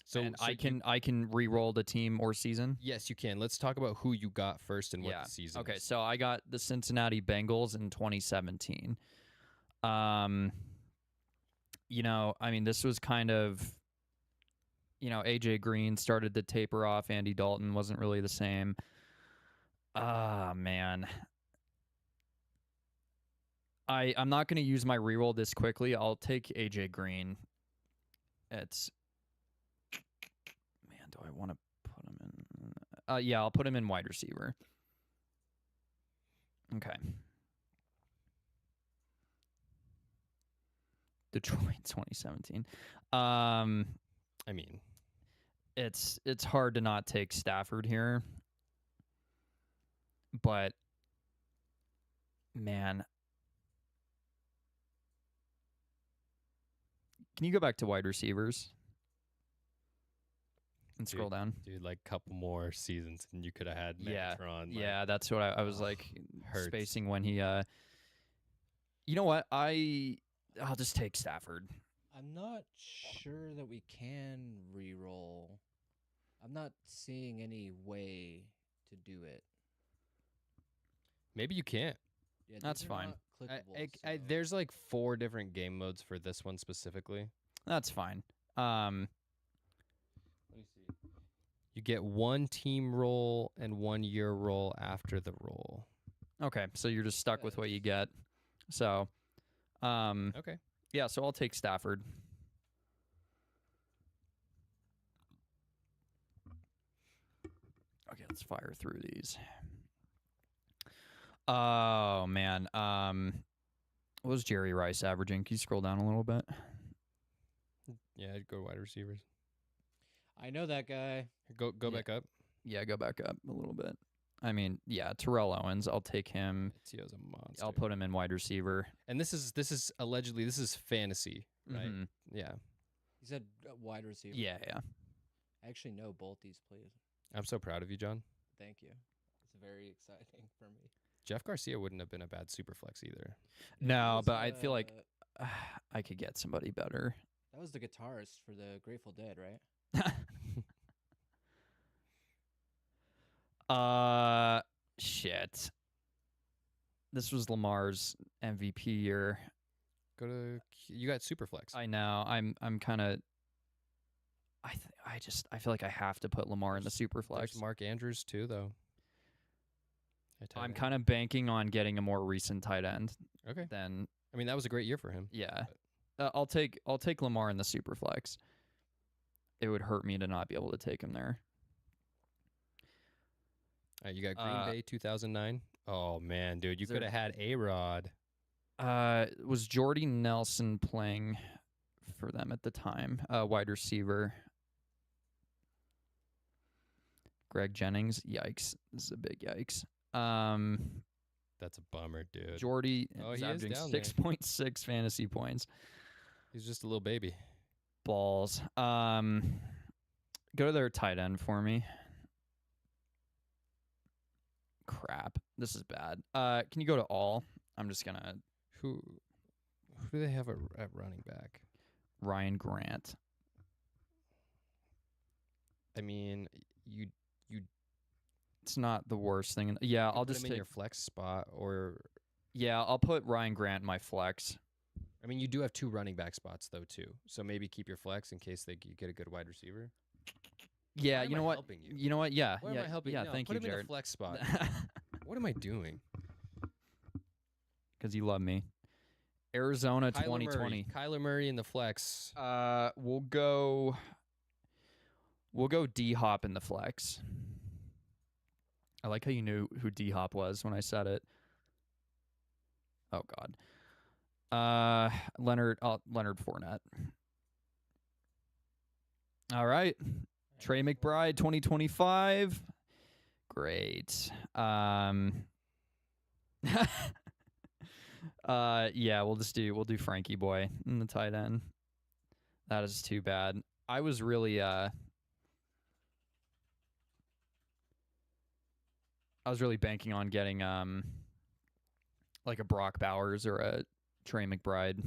So I can re-roll the team or season? Yes, you can. Let's talk about who you got first and what the season Okay, is. so I got the Cincinnati Bengals in 2017. This was kind of, AJ Green started to taper off. Andy Dalton wasn't really the same. Man. I'm not going to use my re-roll this quickly. I'll take AJ Green. Do I want to put him in? Yeah, I'll put him in wide receiver. Okay. Detroit 2017. It's hard to not take Stafford here. But man, can you go back to wide receivers? And scroll down. Dude, like a couple more seasons and you could have had Megatron. Yeah, that's what I was spacing when he you know what? I'll just take Stafford. I'm not sure that we can re-roll. I'm not seeing any way to do it. Maybe you can't. Yeah, that's fine. There's like 4 different game modes for this one specifically. That's fine. Let me see. You get 1 team roll and 1 year roll after the roll. Okay, so you're just stuck with what you get. So, okay. Yeah, so I'll take Stafford. Okay, let's fire through these. Oh, man. What was Jerry Rice averaging? Can you scroll down a little bit? Yeah, I'd go wide receivers. I know that guy. Go back up. Yeah, go back up a little bit. Terrell Owens. I'll take him. Tio's a monster. I'll put him in wide receiver. And this is allegedly fantasy, right? Mm-hmm. You Yeah. said wide receiver. Yeah. I actually know both these players. I'm so proud of you, John. Thank you. It's very exciting for me. Jeff Garcia wouldn't have been a bad super flex either. No, was, but I feel like I could get somebody better. that was the guitarist for the Grateful Dead, right? Shit. This was Lamar's MVP year. You got super flex. I know. I'm kind of. I feel like I have to put Lamar in the super flex. There's Mark Andrews too, though. I'm kind of banking on getting a more recent tight end. Okay. Then I mean, that was a great year for him. yeah, I'll take Lamar in the super flex. It would hurt me to not be able to take him there. All right, you got Green Bay 2009. Oh man, dude, you could have had A-Rod. Was Jordy Nelson playing for them at the time? Wide receiver. Greg Jennings. Yikes! This is a big yikes. That's a bummer, dude. Jordy Oh, is he is averaging down there. 6.6 fantasy points. He's just a little baby. Balls. Go to their tight end for me. Crap. This is bad. Can you go to all? I'm just gonna Who do they have at running back? Ryan Grant. I mean, you It's not the worst thing. Yeah, I'll put just him in take. your flex spot, or Yeah, I'll put Ryan Grant in my flex. I mean, you do have 2 running back spots though too. So maybe keep your flex in case you get a good wide receiver. Yeah, Why you am know I what? helping you? You know what? Yeah, Why yeah, am I helping? yeah. No, Thank put you, him in Jared. the flex spot. What am I doing? Because you love me. Arizona Kyler 2020. Murray. Kyler Murray in the flex. We'll go D Hop in the flex. I like how you knew who D Hop was when I said it. Oh God. Leonard Fournette. All right. Trey McBride 2025. Great. Yeah, we'll do Frankie Boy in the tight end. That is too bad. I was really banking on getting like a Brock Bowers or a Trey McBride.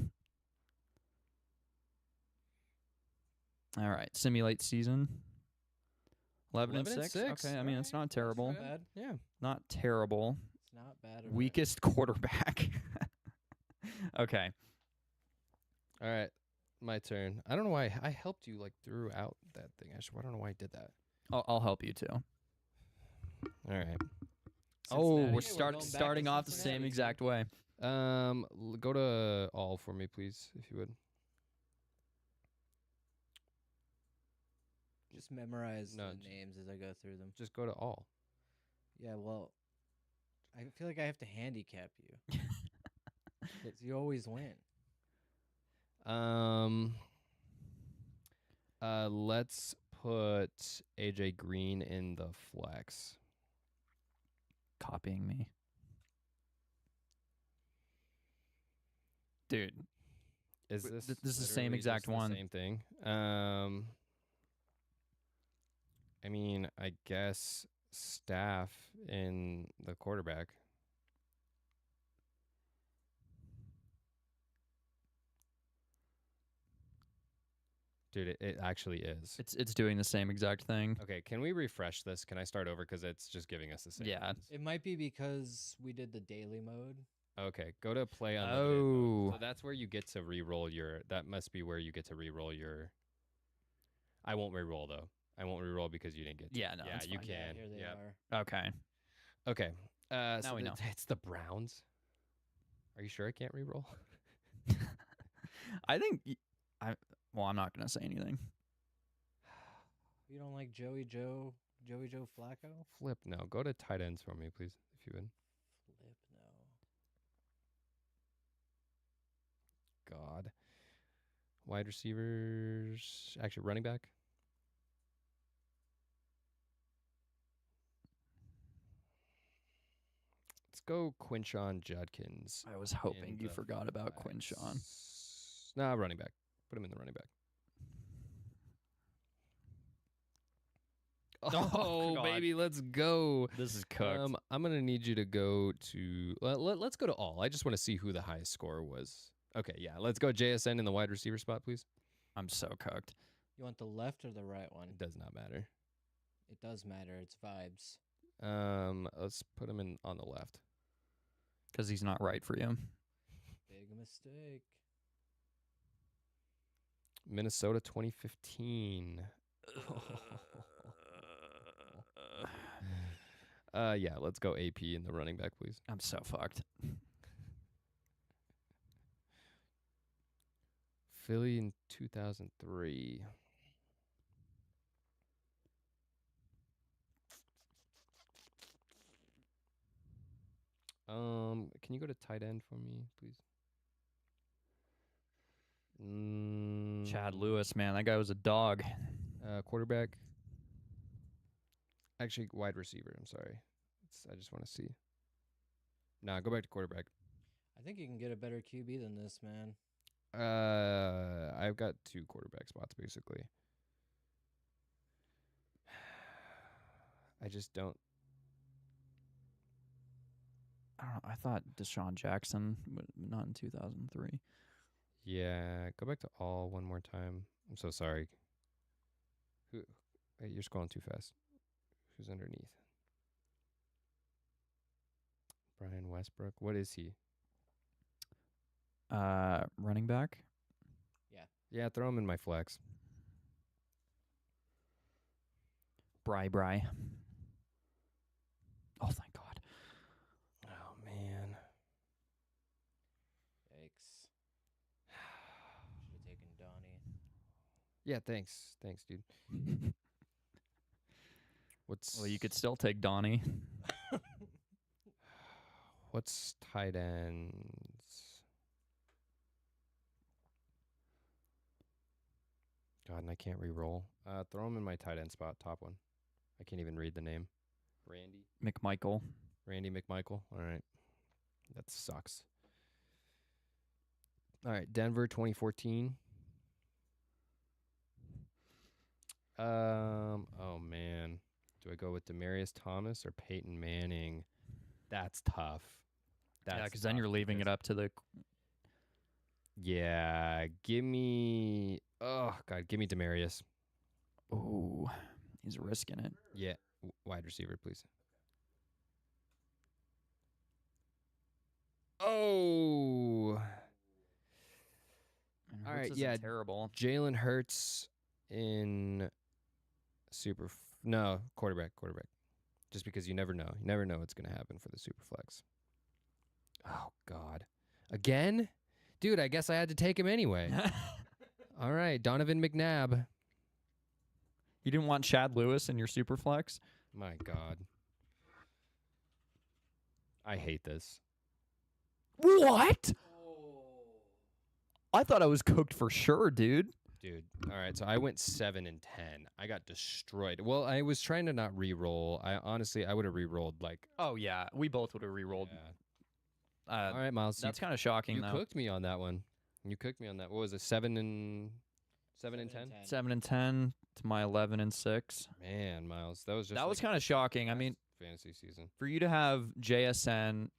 All right, simulate season. 11 and 6. Okay, I mean it's not terrible. Not bad. Yeah. Not terrible. It's not bad. at all. Weakest quarterback. Okay. All right. My turn. I don't know why I helped you like throughout that thing. I don't know why I did that. I'll help you too. All right. Oh, Cincinnati. we're Hey, going back to starting off the same Cincinnati. exact way. Go to all for me, please, if you would. Just memorize No, the names as I go through them. Just go to all. Yeah, well, I feel like I have to handicap you. 'Cause you always win. Let's put AJ Green in the flex. Copying me. Dude, Is W- this th- this is the same literally exact just the one. Same thing. I mean, I guess Staff in the quarterback. Dude, it actually is. it's doing the same exact thing. Okay, can we refresh this? Can I start over? Because it's just giving us the same. Yeah. ones. It might be because we did the daily mode. Okay, go to play unlimited mode. Oh. So that's where you get to re-roll your. That must be where you get to re-roll your. I won't re-roll though. I won't re-roll because you didn't get. To. Yeah, no, yeah, that's you fine. can. Yeah, here they Yep. are. Okay. Okay. So we know. It's the Browns. Are you sure I can't re-roll? I think I'm not going to say anything. You don't like Joey Joe Flacco? Flip no. Go to tight ends for me, please, if you would. Flip no. God. Wide receivers. Actually, running back. Let's go Quinshon Judkins. I was hoping in you the forgot about flex. Quinshon. Nah, running back. Put him in the running back. Oh, God. baby, let's go. This is cooked. I'm gonna need you to go to. Let's go to all. I just want to see who the highest scorer was. Okay, yeah, let's go JSN in the wide receiver spot, please. I'm so cooked. You want the left or the right one? It does not matter. It does matter. It's vibes. Let's put him in on the left. Because he's not right for you. Big mistake. Minnesota 2015. Yeah, let's go AP in the running back, please. I'm so fucked. Philly in 2003. Can you go to tight end for me, please? Chad Lewis, man, that guy was a dog. Quarterback. Actually, wide receiver. I'm sorry. I just want to see. Nah, go back to quarterback. I think you can get a better QB than this, man. I've got 2 quarterback spots basically. I just don't. I don't know. I thought Deshaun Jackson, but not in 2003. Yeah, go back to all one more time. I'm so sorry. Who? Hey, you're scrolling too fast. Who's underneath? Brian Westbrook. What is he? Running back. Yeah, throw him in my flex. Bry. Oh, thank God. Oh man. Yikes. Should have taken Donnie. Yeah, thanks, dude. What's Well, you could still take Donnie. What's tight ends? God, and I can't re-roll. Throw him in my tight end spot, top one. I can't even read the name. McMichael. Randy McMichael. All right. That sucks. All right, Denver 2014. Oh man. Do I go with Demaryius Thomas or Peyton Manning? That's tough. Yeah, because then you're leaving it up to the. Yeah, give me. Oh God, give me Demaryius. Oh, he's risking it. Yeah, wide receiver, please. Oh. And All Hurts right, isn't yeah. terrible. Jalen Hurts in quarterback. Just because you never know. You never know what's going to happen for the super flex. Oh, God. Again? Dude, I guess I had to take him anyway. All right, Donovan McNabb. You didn't want Chad Lewis in your super flex? My God. I hate this. What? I thought I was cooked for sure, dude. Dude, all right, so I went 7 and 10. I got destroyed. Well, I was trying to not re-roll. I would have re-rolled like. Oh yeah, we both would have re-rolled. Yeah. All right, Miles. That's kind of shocking. You though. cooked me on that one. You cooked me on that. What was it? 7 and 10. 7 and 10 to my 11 and 6. Man, Miles, that was just. That was kind of shocking. I mean, fantasy season. for you to have JSN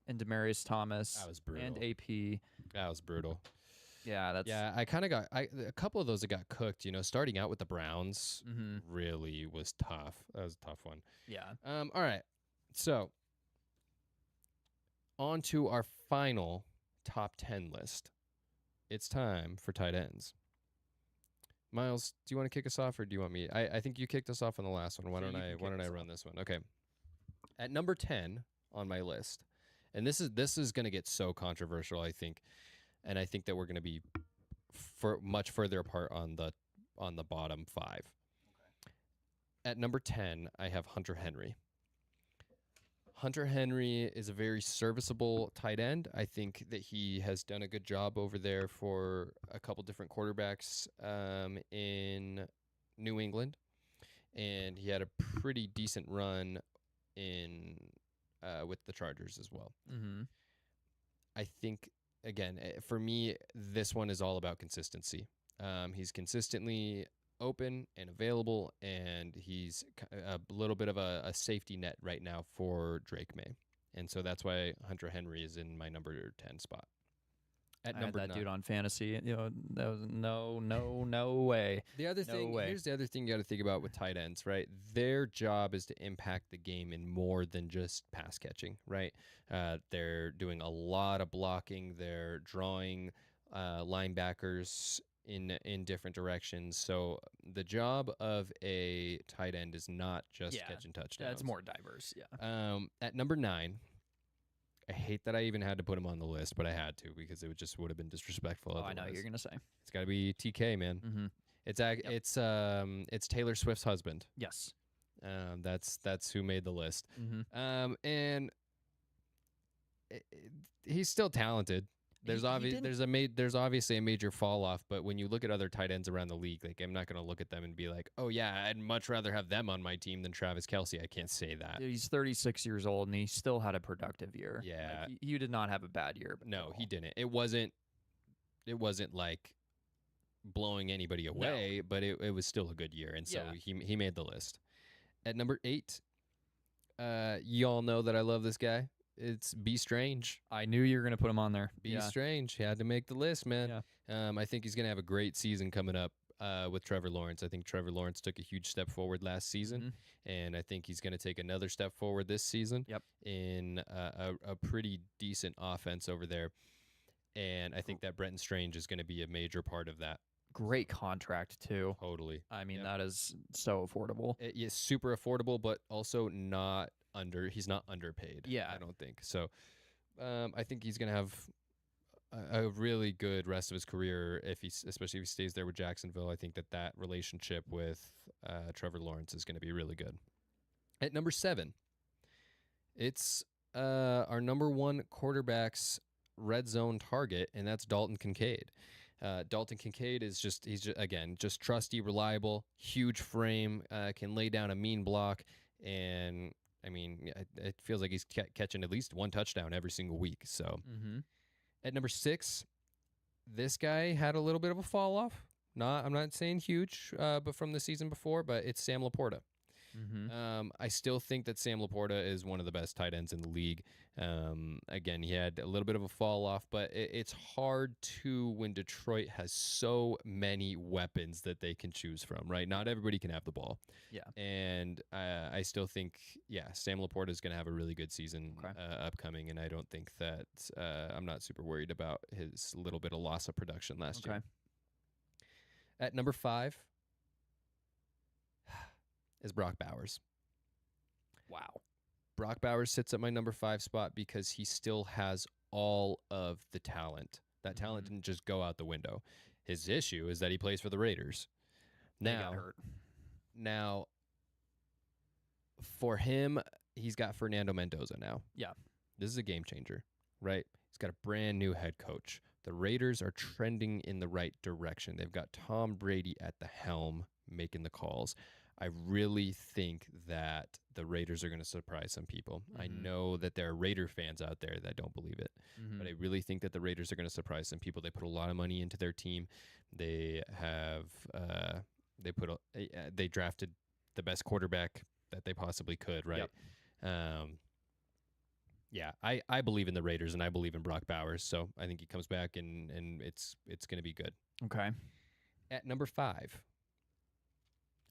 and Demaryius Thomas That was brutal. and AP. That was brutal. Yeah, that's I kind of got a couple of those that got cooked. Starting out with the Browns Mm-hmm. really was tough. That was a tough one. Yeah. All right, so on to our final top 10 list. It's time for tight ends. Miles, do you want to kick us off, or do you want me? I think you kicked us off on the last one. Why don't I run this one? Okay. At number 10 on my list, and this is going to get so controversial, I think. And I think that we're going to be much further apart on the bottom 5. Okay. At number 10, I have Hunter Henry. Hunter Henry is a very serviceable tight end. I think that he has done a good job over there for a couple different quarterbacks in New England. And he had a pretty decent run in with the Chargers as well. Mm-hmm. I think, again, for me, this one is all about consistency. He's consistently open and available, and he's a little bit of a safety net right now for Drake May. And so that's why Hunter Henry is in my number 10 spot. At I had number that 9. dude on fantasy. That was no way. The other No thing, way. here's the other thing you got to think about with tight ends, right? Their job is to impact the game in more than just pass catching, right? They're doing a lot of blocking. They're drawing linebackers in different directions. So the job of a tight end is not just catching touchdowns. Yeah, it's more diverse. Yeah. At number 9, I hate that I even had to put him on the list, but I had to because it would have been disrespectful. Oh, I otherwise. know what you're gonna say. It's got to be TK, man. Mm-hmm. It's Taylor Swift's husband. Yes. That's who made the list. Mm-hmm. And he's still talented. There's there's obviously a major fall off, but when you look at other tight ends around the league, like I'm not going to look at them and be like, "Oh yeah, I'd much rather have them on my team than Travis Kelce." I can't say that. He's 36 years old and he still had a productive year. Yeah. Like, he did not have a bad year. No, he didn't. It wasn't like blowing anybody away, but it was still a good year, and so he made the list. At number 8, you all know that I love this guy. It's B Strange. I knew you were going to put him on there. B Strange. He had to make the list, man. Yeah. I think he's going to have a great season coming up with Trevor Lawrence. I think Trevor Lawrence took a huge step forward last season, and I think he's going to take another step forward this season in a pretty decent offense over there. And I think that Brenton Strange is going to be a major part of that. Great contract, too. Totally. I mean, that is so affordable. It's super affordable, but also he's not underpaid. Yeah. I don't think. So I think he's going to have a really good rest of his career, especially if he stays there with Jacksonville. I think that relationship with Trevor Lawrence is going to be really good. At number 7, it's our number 1 quarterback's red zone target, and that's Dalton Kincaid. Dalton Kincaid is just trusty, reliable, huge frame, can lay down a mean block, and I mean, it feels like he's catching at least one touchdown every single week. So at number 6, this guy had a little bit of a fall off. I'm not saying huge, but from the season before, but it's Sam Laporta. I still think that Sam Laporta is one of the best tight ends in the league. Again, he had a little bit of a fall off, but it's hard when Detroit has so many weapons that they can choose from, right? Not everybody can have the ball. Yeah. And I still think, Sam Laporta is going to have a really good season upcoming, and I don't think that I'm not super worried about his little bit of loss of production last year. At number 5 is Brock Bowers. Wow. Brock Bowers sits at my number 5 spot because he still has all of the talent. That talent didn't just go out the window. His issue is that he plays for the Raiders. Now, for him, he's got Fernando Mendoza now. Yeah. This is a game changer, right? He's got a brand new head coach. The Raiders are trending in the right direction. They've got Tom Brady at the helm making the calls. I really think that the Raiders are going to surprise some people. I know that there are Raider fans out there that don't believe it, but I really think that the Raiders are going to surprise some people. They put a lot of money into their team. They have they drafted the best quarterback that they possibly could, right? Yep. I believe in the Raiders, and I believe in Brock Bowers, so I think he comes back and it's going to be good. Okay. At number 5.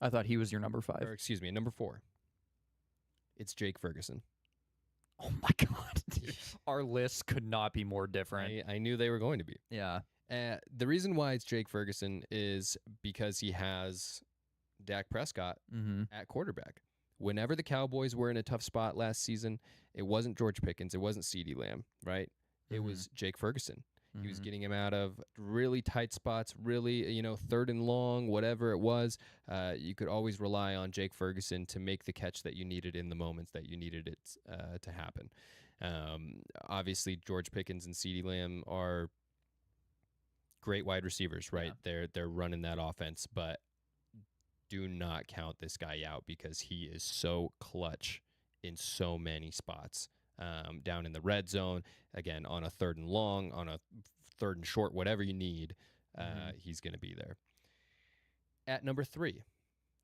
I thought he was your number 5. Or excuse me, number 4. It's Jake Ferguson. Oh my God, dude. Our list could not be more different. I knew they were going to be. Yeah. The reason why it's Jake Ferguson is because he has Dak Prescott at quarterback. Whenever the Cowboys were in a tough spot last season, it wasn't George Pickens, it wasn't CeeDee Lamb, right? It was Jake Ferguson. He was getting him out of really tight spots, really, 3rd and long, whatever it was. You could always rely on Jake Ferguson to make the catch that you needed in the moments that you needed it to happen. Obviously, George Pickens and CeeDee Lamb are great wide receivers, right? Yeah. They're running that offense, but do not count this guy out because he is so clutch in so many spots. Down in the red zone, again, on a 3rd and long, on a 3rd and short, whatever you need, he's going to be there. At number 3,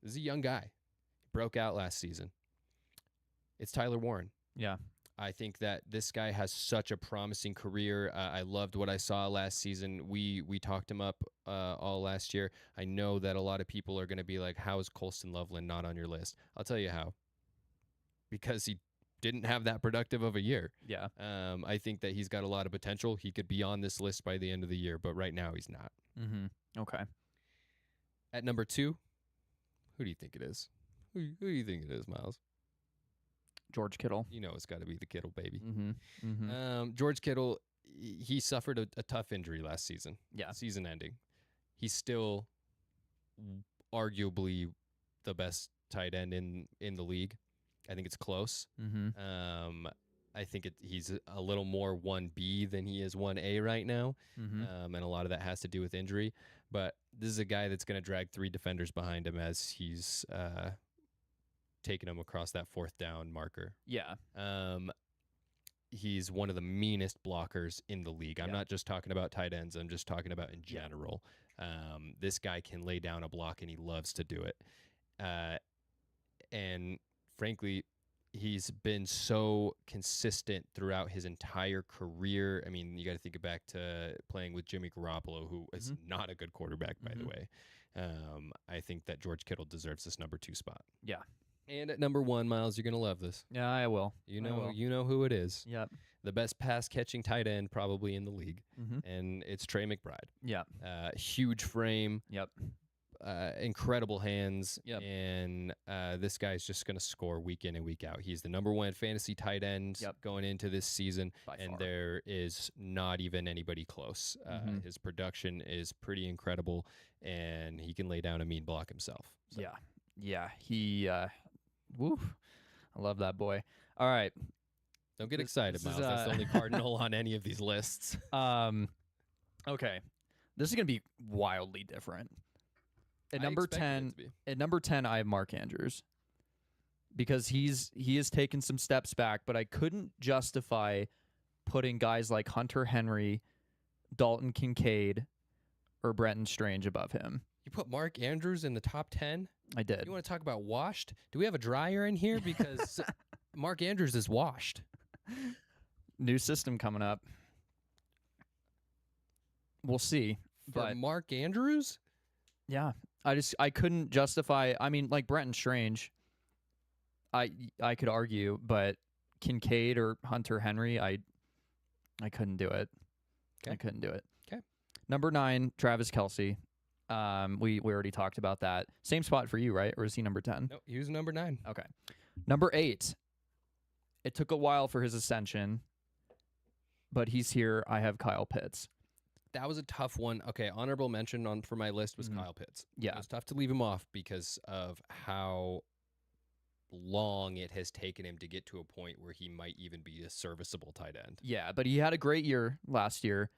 this is a young guy. Broke out last season. It's Tyler Warren. Yeah. I think that this guy has such a promising career. I loved what I saw last season. We talked him up all last year. I know that a lot of people are going to be like, how is Colston Loveland not on your list? I'll tell you how. Because he didn't have that productive of a year. Yeah. I think that he's got a lot of potential. He could be on this list by the end of the year, but right now he's not. Mm-hmm. Okay. At number 2, who do you think it is? Who do you think it is, Miles? George Kittle. You know it's got to be the Kittle baby. Mm-hmm. Mm-hmm. George Kittle, he suffered a tough injury last season. Yeah. Season ending. He's still arguably the best tight end in the league. I think it's close. Mm-hmm. I think he's a little more 1B than he is 1A right now. Mm-hmm. And a lot of that has to do with injury. But this is a guy that's going to drag 3 defenders behind him as he's taking him across that 4th down marker. Yeah. He's one of the meanest blockers in the league. I'm Yeah. not just talking about tight ends. I'm just talking about in general. This guy can lay down a block, and he loves to do it. And frankly, he's been so consistent throughout his entire career. I mean, you got to think back to playing with Jimmy Garoppolo, who is not a good quarterback, by the way. I think that George Kittle deserves this number 2 spot. Yeah. And at number 1, Miles, you're going to love this. Yeah, I will. You I will. know who it is. Yep. The best pass-catching tight end probably in the league, Mm-hmm. and it's Trey McBride. Yeah. Huge frame, Yep. incredible hands, Yep. and this guy's just going to score week in and week out. He's the number 1 fantasy tight end going into this season, By and far. there is not even anybody close. His production is pretty incredible, and he can lay down a mean block himself. So. Yeah. Yeah. He. Woo. I love that boy. All right. Don't get This- excited, this is, Miles. That's the only cardinal on any of these lists. Okay. This is gonna be wildly different. At I number expected it 10, to be. at number 10, I have Mark Andrews because he has taken some steps back, but I couldn't justify putting guys like Hunter Henry, Dalton Kincaid, or Brenton Strange above him. You put Mark Andrews in the top 10? I did. You want to talk about washed? Do we have a dryer in here? Because Mark Andrews is washed. New system coming up. We'll see. For But Mark Andrews? yeah, I couldn't justify. I mean, like Brenton Strange, I could argue, but Kincaid or Hunter Henry, I couldn't do it. I Okay. couldn't do it. Okay. Number 9, Travis Kelce. We already talked about that. Same spot for you, right? Or is he number 10? No, he was number 9. Okay. Number 8. It took a while for his ascension, but he's here. I have Kyle Pitts. That was a tough one. Okay, honorable mention for my list was Mhm. Kyle Pitts. Yeah. It was tough to leave him off because of how long it has taken him to get to a point where he might even be a serviceable tight end. Yeah, but he had a great year last year,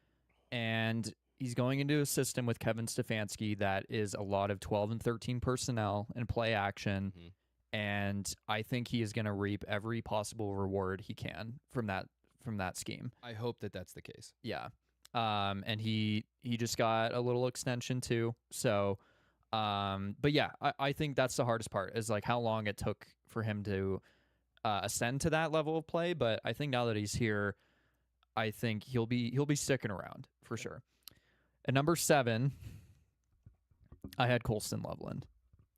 and he's going into a system with Kevin Stefanski that is a lot of 12 and 13 personnel and play action, Mhm. and I think he is going to reap every possible reward he can from that scheme. I hope that that's the case. Yeah. And he just got a little extension too. So, but yeah, I think that's the hardest part is like how long it took for him to ascend to that level of play. But I think now that he's here, I think he'll be sticking around for sure. At number 7, I had Colston Loveland.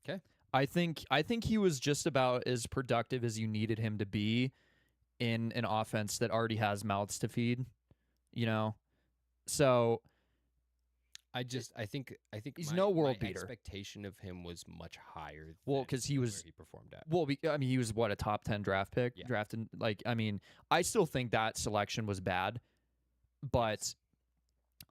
Okay. I think he was just about as productive as you needed him to be in an offense that already has mouths to feed, you know. So I think He's my- no world my beater. expectation of him was much higher. Well, than 'cause he was- where he performed at. well, I mean, he was what, a top 10 draft pick, Yeah. drafted. Like, I mean, I still think that selection was bad, but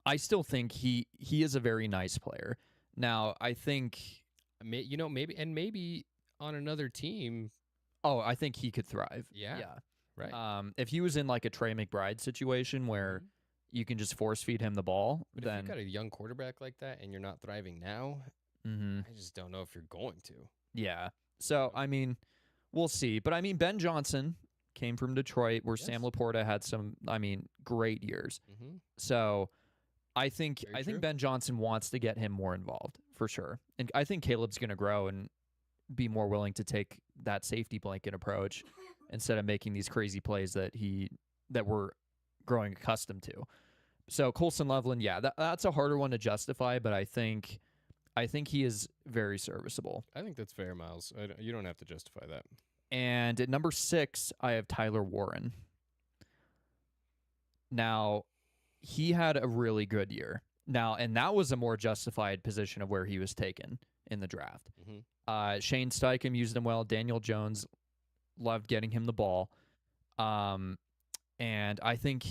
I still think he is a very nice player. Now, I think, Maybe on another team. I think he could thrive. Yeah. Right. If he was in like a Trey McBride situation where you can just force feed him the ball, But if then you've got a young quarterback like that and you're not thriving now, Mhm. I just don't know if you're going to. Yeah. So, I mean, we'll see. But I mean, Ben Johnson came from Detroit where Sam Yes. Laporta had some, great years. Mm-hmm. So I think Very true. Ben Johnson wants to get him more involved for sure. And I think Caleb's going to grow and be more willing to take that safety blanket approach instead of making these crazy plays that we're growing accustomed to. So Colson Loveland, yeah, that's a harder one to justify, but I think he is very serviceable. I think that's fair, Miles. You don't have to justify that. And at number 6, I have Tyler Warren. Now, he had a really good year. Now, and that was a more justified position of where he was taken in the draft. Mm-hmm. Shane Steichen used him well. Daniel Jones loved getting him the ball. And I think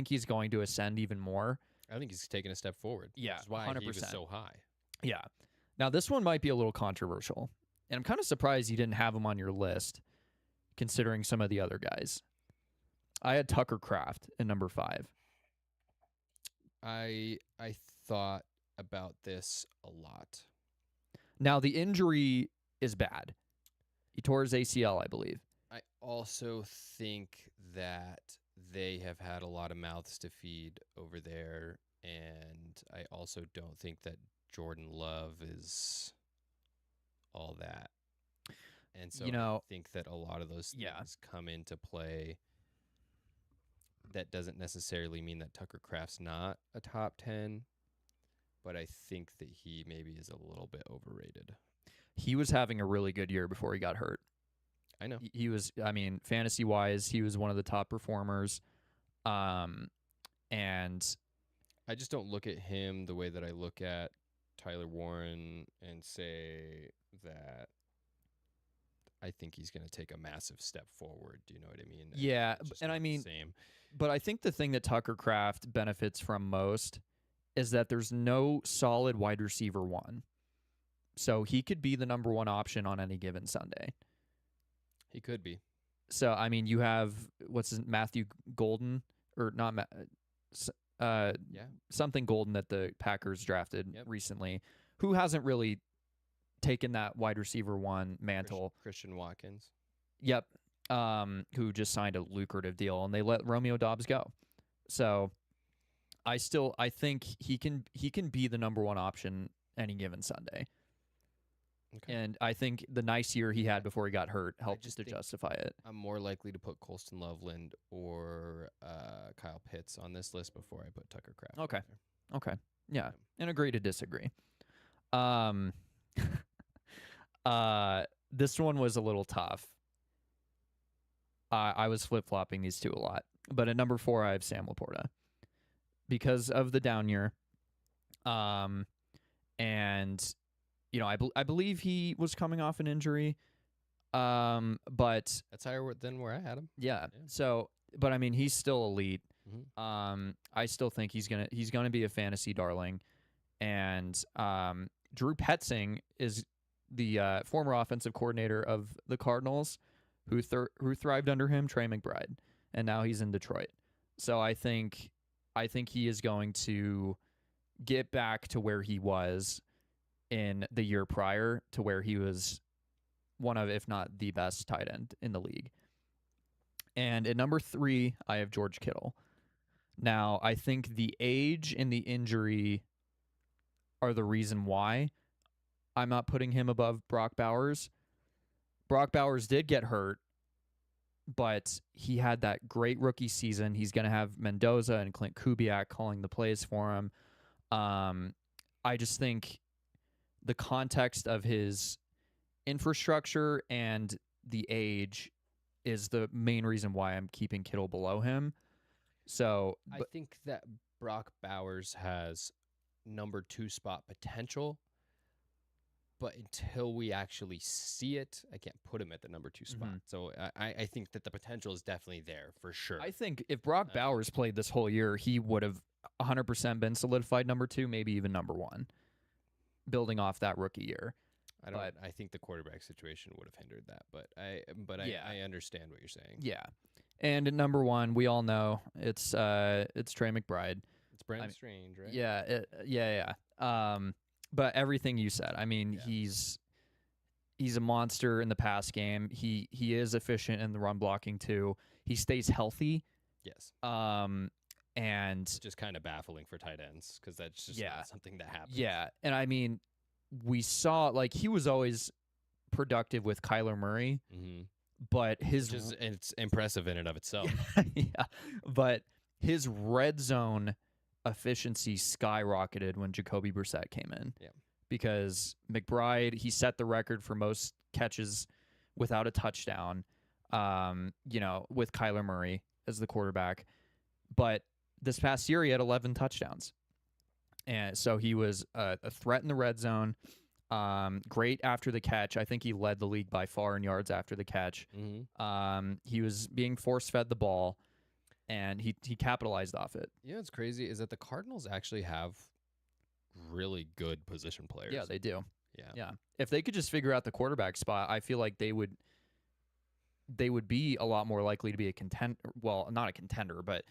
he's going to ascend even more. I think he's taken a step forward. Yeah, which is why 100%. he was so high. Yeah. Now, this one might be a little controversial, and I'm kind of surprised you didn't have him on your list, considering some of the other guys. I had Tucker Kraft at number 5. I thought about this a lot. Now, the injury is bad. He tore his ACL, I believe. I also think that they have had a lot of mouths to feed over there, and I also don't think that Jordan Love is all that. And so I think that a lot of those things come into play. That doesn't necessarily mean that Tucker Kraft's not a top 10, but I think that he maybe is a little bit overrated. He was having a really good year before he got hurt. I know. He was, fantasy-wise, he was one of the top performers. And I just don't look at him the way that I look at Tyler Warren and say that I think he's going to take a massive step forward. Do you know what I mean? Yeah, and same. But I think the thing that Tucker Kraft benefits from most is that there's no solid wide receiver 1. So he could be the number 1 option on any given Sunday. He could be. So, you have, Matthew Golden, or not, something Golden that the Packers drafted recently, who hasn't really taken that wide receiver 1 mantle. Christian Watkins. Yep. Who just signed a lucrative deal, and they let Romeo Doubs go. So I think he can be the number 1 option any given Sunday. Okay. And I think the nice year he had before he got hurt helped just to justify it. I'm more likely to put Colston Loveland or Kyle Pitts on this list before I put Tucker Kraft. Okay. Yeah. And agree to disagree. This one was a little tough. I was flip-flopping these two a lot. But at number 4, I have Sam Laporta. Because of the down year. And, I believe he was coming off an injury. But that's higher than where I had him. Yeah. So, but he's still elite. Mm-hmm. I still think he's gonna be a fantasy darling. And Drew Petzing is the former offensive coordinator of the Cardinals, who thrived under him, Trey McBride, and now he's in Detroit. So I think he is going to get back to where he was in the year prior, to where he was one of, if not the best tight end in the league. And at number 3, I have George Kittle. Now, I think the age and the injury are the reason why I'm not putting him above Brock Bowers. Brock Bowers did get hurt, but he had that great rookie season. He's going to have Mendoza and Clint Kubiak calling the plays for him. I just think the context of his infrastructure and the age is the main reason why I'm keeping Kittle below him. So I think that Brock Bowers has number 2 spot potential, but until we actually see it, I can't put him at the number 2 spot. Mm-hmm. So I think that the potential is definitely there for sure. I think if Brock Bowers played this whole year, he would have 100% been solidified number 2, maybe even number 1, building off that rookie year. I think the quarterback situation would have hindered that, but I understand what you're saying. Yeah. And at number 1, we all know it's Trey McBride. It's Brandon Strange, right? Yeah. But everything you said, he's a monster in the pass game. He is efficient in the run blocking too. He stays healthy. Yes. And it's just kind of baffling for tight ends because that's just not something that happens. Yeah, and we saw, like, he was always productive with Kyler Murray, Mm-hmm. but his It's impressive in and of itself. yeah, but his red zone efficiency skyrocketed when Jacoby Brissett came in. Yeah. Because McBride, he set the record for most catches without a touchdown, with Kyler Murray as the quarterback. But this past year, he had 11 touchdowns. And so he was a threat in the red zone. Great after the catch. I think he led the league by far in yards after the catch. Mm-hmm. He was being force-fed the ball, and he capitalized off it. You know what's crazy is that the Cardinals actually have really good position players. Yeah, they do. Yeah. Yeah. If they could just figure out the quarterback spot, I feel like they would be a lot more likely to be a contender. Well, not a contender, but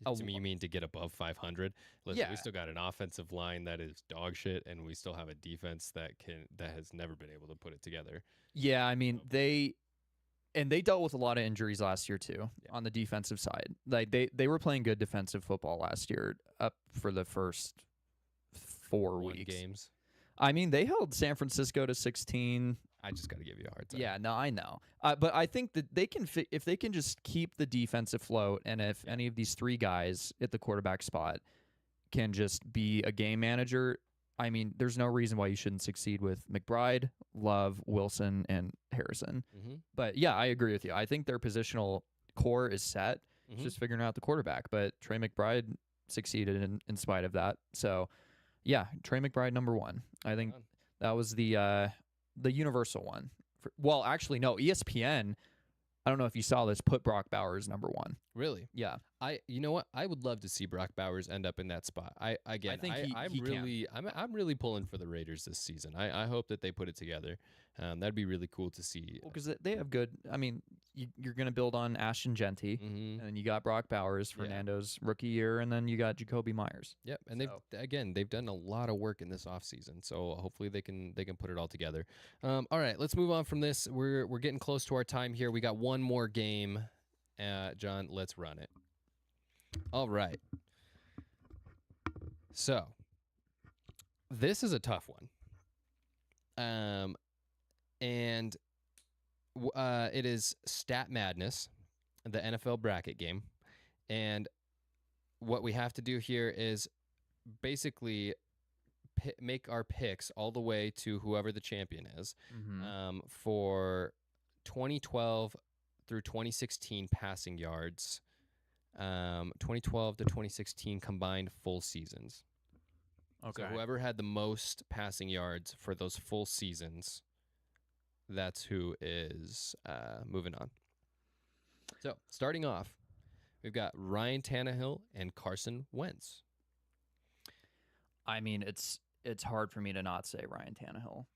To me, you mean to get above 500? Listen, Yeah. we still got an offensive line that is dog shit, and we still have a defense that has never been able to put it together. yeah, I mean, they dealt with a lot of injuries last year too on the defensive side. Like they were playing good defensive football last year up for the first 4 One weeks. games. I mean, they held San Francisco to 16. I just got to give you a hard time. Yeah, no, I know. But I think that they can if they can just keep the defense afloat, and if any of these three guys at the quarterback spot can just be a game manager, I mean, there's no reason why you shouldn't succeed with McBride, Love, Wilson, and Harrison. Mm-hmm. But yeah, I agree with you. I think their positional core is set. It's just figuring out the quarterback. But Trey McBride succeeded in spite of that. So yeah, Trey McBride #1. I think that was the universal one. Well, actually, no. ESPN. I don't know if you saw this. Put Brock Bowers #1. Really? Yeah. You know what? I would love to see Brock Bowers end up in that spot. I'm he really pulling for the Raiders this season. I hope that they put it together. That'd be really cool to see. Well, because they have good. I mean, you're going to build on Ashton Genty, Mm-hmm. and then you got Brock Bowers, Fernando's rookie year, and then you got Jacoby Myers. Yep, and they've done a lot of work in this offseason, so hopefully they can put it all together. All right, let's move on from this. We're getting close to our time here. We got one more game. John, let's run it. All right. So, this is a tough one. And it is Stat Madness, the NFL bracket game. And what we have to do here is basically make our picks all the way to whoever the champion is for 2012 through 2016 passing yards, 2012 to 2016 combined full seasons. Okay. So whoever had the most passing yards for those full seasons, that's who is moving on. So starting off, we've got Ryan Tannehill and Carson Wentz. I mean, it's hard for me to not say Ryan Tannehill.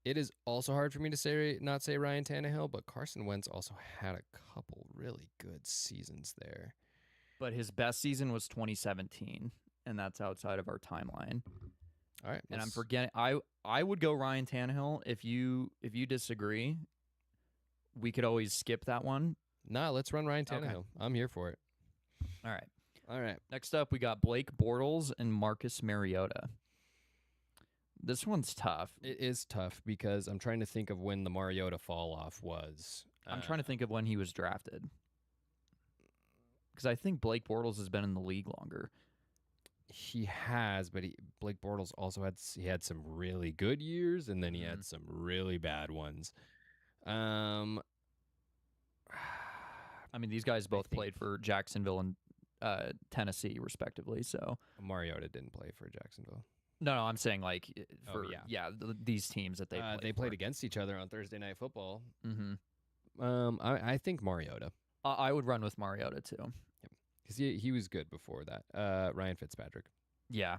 It is also hard for me to not say Ryan Tannehill, but Carson Wentz also had a couple really good seasons there. But his best season was 2017, and that's outside of our timeline. All right, and I'm forgetting. I would go Ryan Tannehill. If you disagree, we could always skip that one. Nah, let's run Ryan Tannehill. Okay. I'm here for it. All right. All right. Next up, we got Blake Bortles and Marcus Mariota. This one's tough. It is tough because I'm trying to think of when the Mariota fall off was. I'm trying to think of when he was drafted. Because I think Blake Bortles has been in the league longer. He has, but Blake Bortles also had some really good years, and then he had some really bad ones. I mean, these guys both played for Jacksonville and Tennessee, respectively. So Mariota didn't play for Jacksonville. No, I'm saying like for these teams that they played against each other on Thursday Night Football. Mm-hmm. I think Mariota. I would run with Mariota too. Because he was good before that. Ryan Fitzpatrick. Yeah.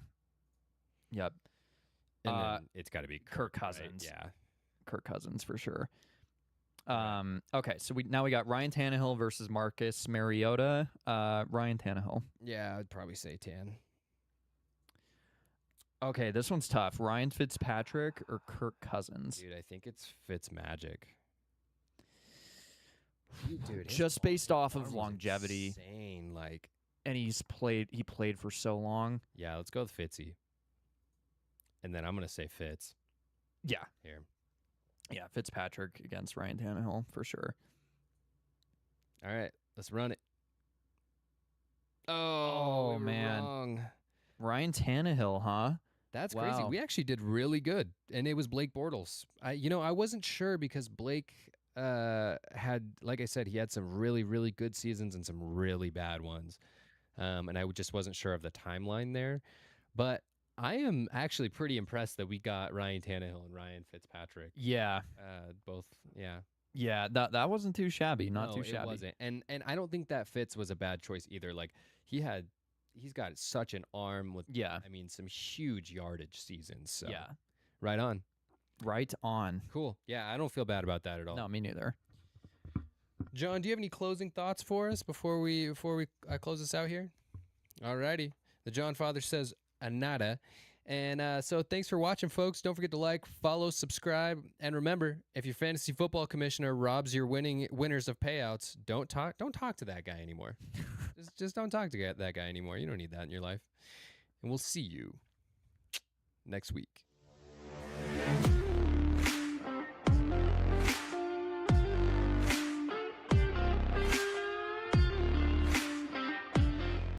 Yep. And then it's got to be Kirk Cousins. Right? Yeah. Kirk Cousins for sure. Okay, so we got Ryan Tannehill versus Marcus Mariota. Ryan Tannehill. Yeah, I'd probably say Tan. Okay, this one's tough. Ryan Fitzpatrick or Kirk Cousins? Dude, I think it's Fitzmagic. Dude, just based off of longevity. Insane, like, and he played for so long. Yeah, let's go with Fitzy. And then I'm gonna say Fitz. Yeah. here. Yeah, Fitzpatrick against Ryan Tannehill for sure. All right, let's run it. Oh, we were man. wrong. Ryan Tannehill, huh? That's crazy. Wow. We actually did really good, and it was Blake Bortles. I wasn't sure because Blake had, like I said, he had some really good seasons and some really bad ones, and I just wasn't sure of the timeline there. But I am actually pretty impressed that we got Ryan Tannehill and Ryan Fitzpatrick. Yeah. Both, yeah. Yeah, that wasn't too shabby. Not too shabby. It wasn't. And I don't think that Fitz was a bad choice either. Like he's got such an arm with some huge yardage seasons. So Yeah. right on. Right on. Cool. Yeah, I don't feel bad about that at all. No, me neither. John, do you have any closing thoughts for us before we close this out here? Alrighty. The John Father says nada. And so thanks for watching, folks. Don't forget to like, follow, subscribe, and remember, if your fantasy football commissioner robs your winners of payouts, don't talk to that guy anymore. just don't talk to that guy anymore. You don't need that in your life. And we'll see you next week.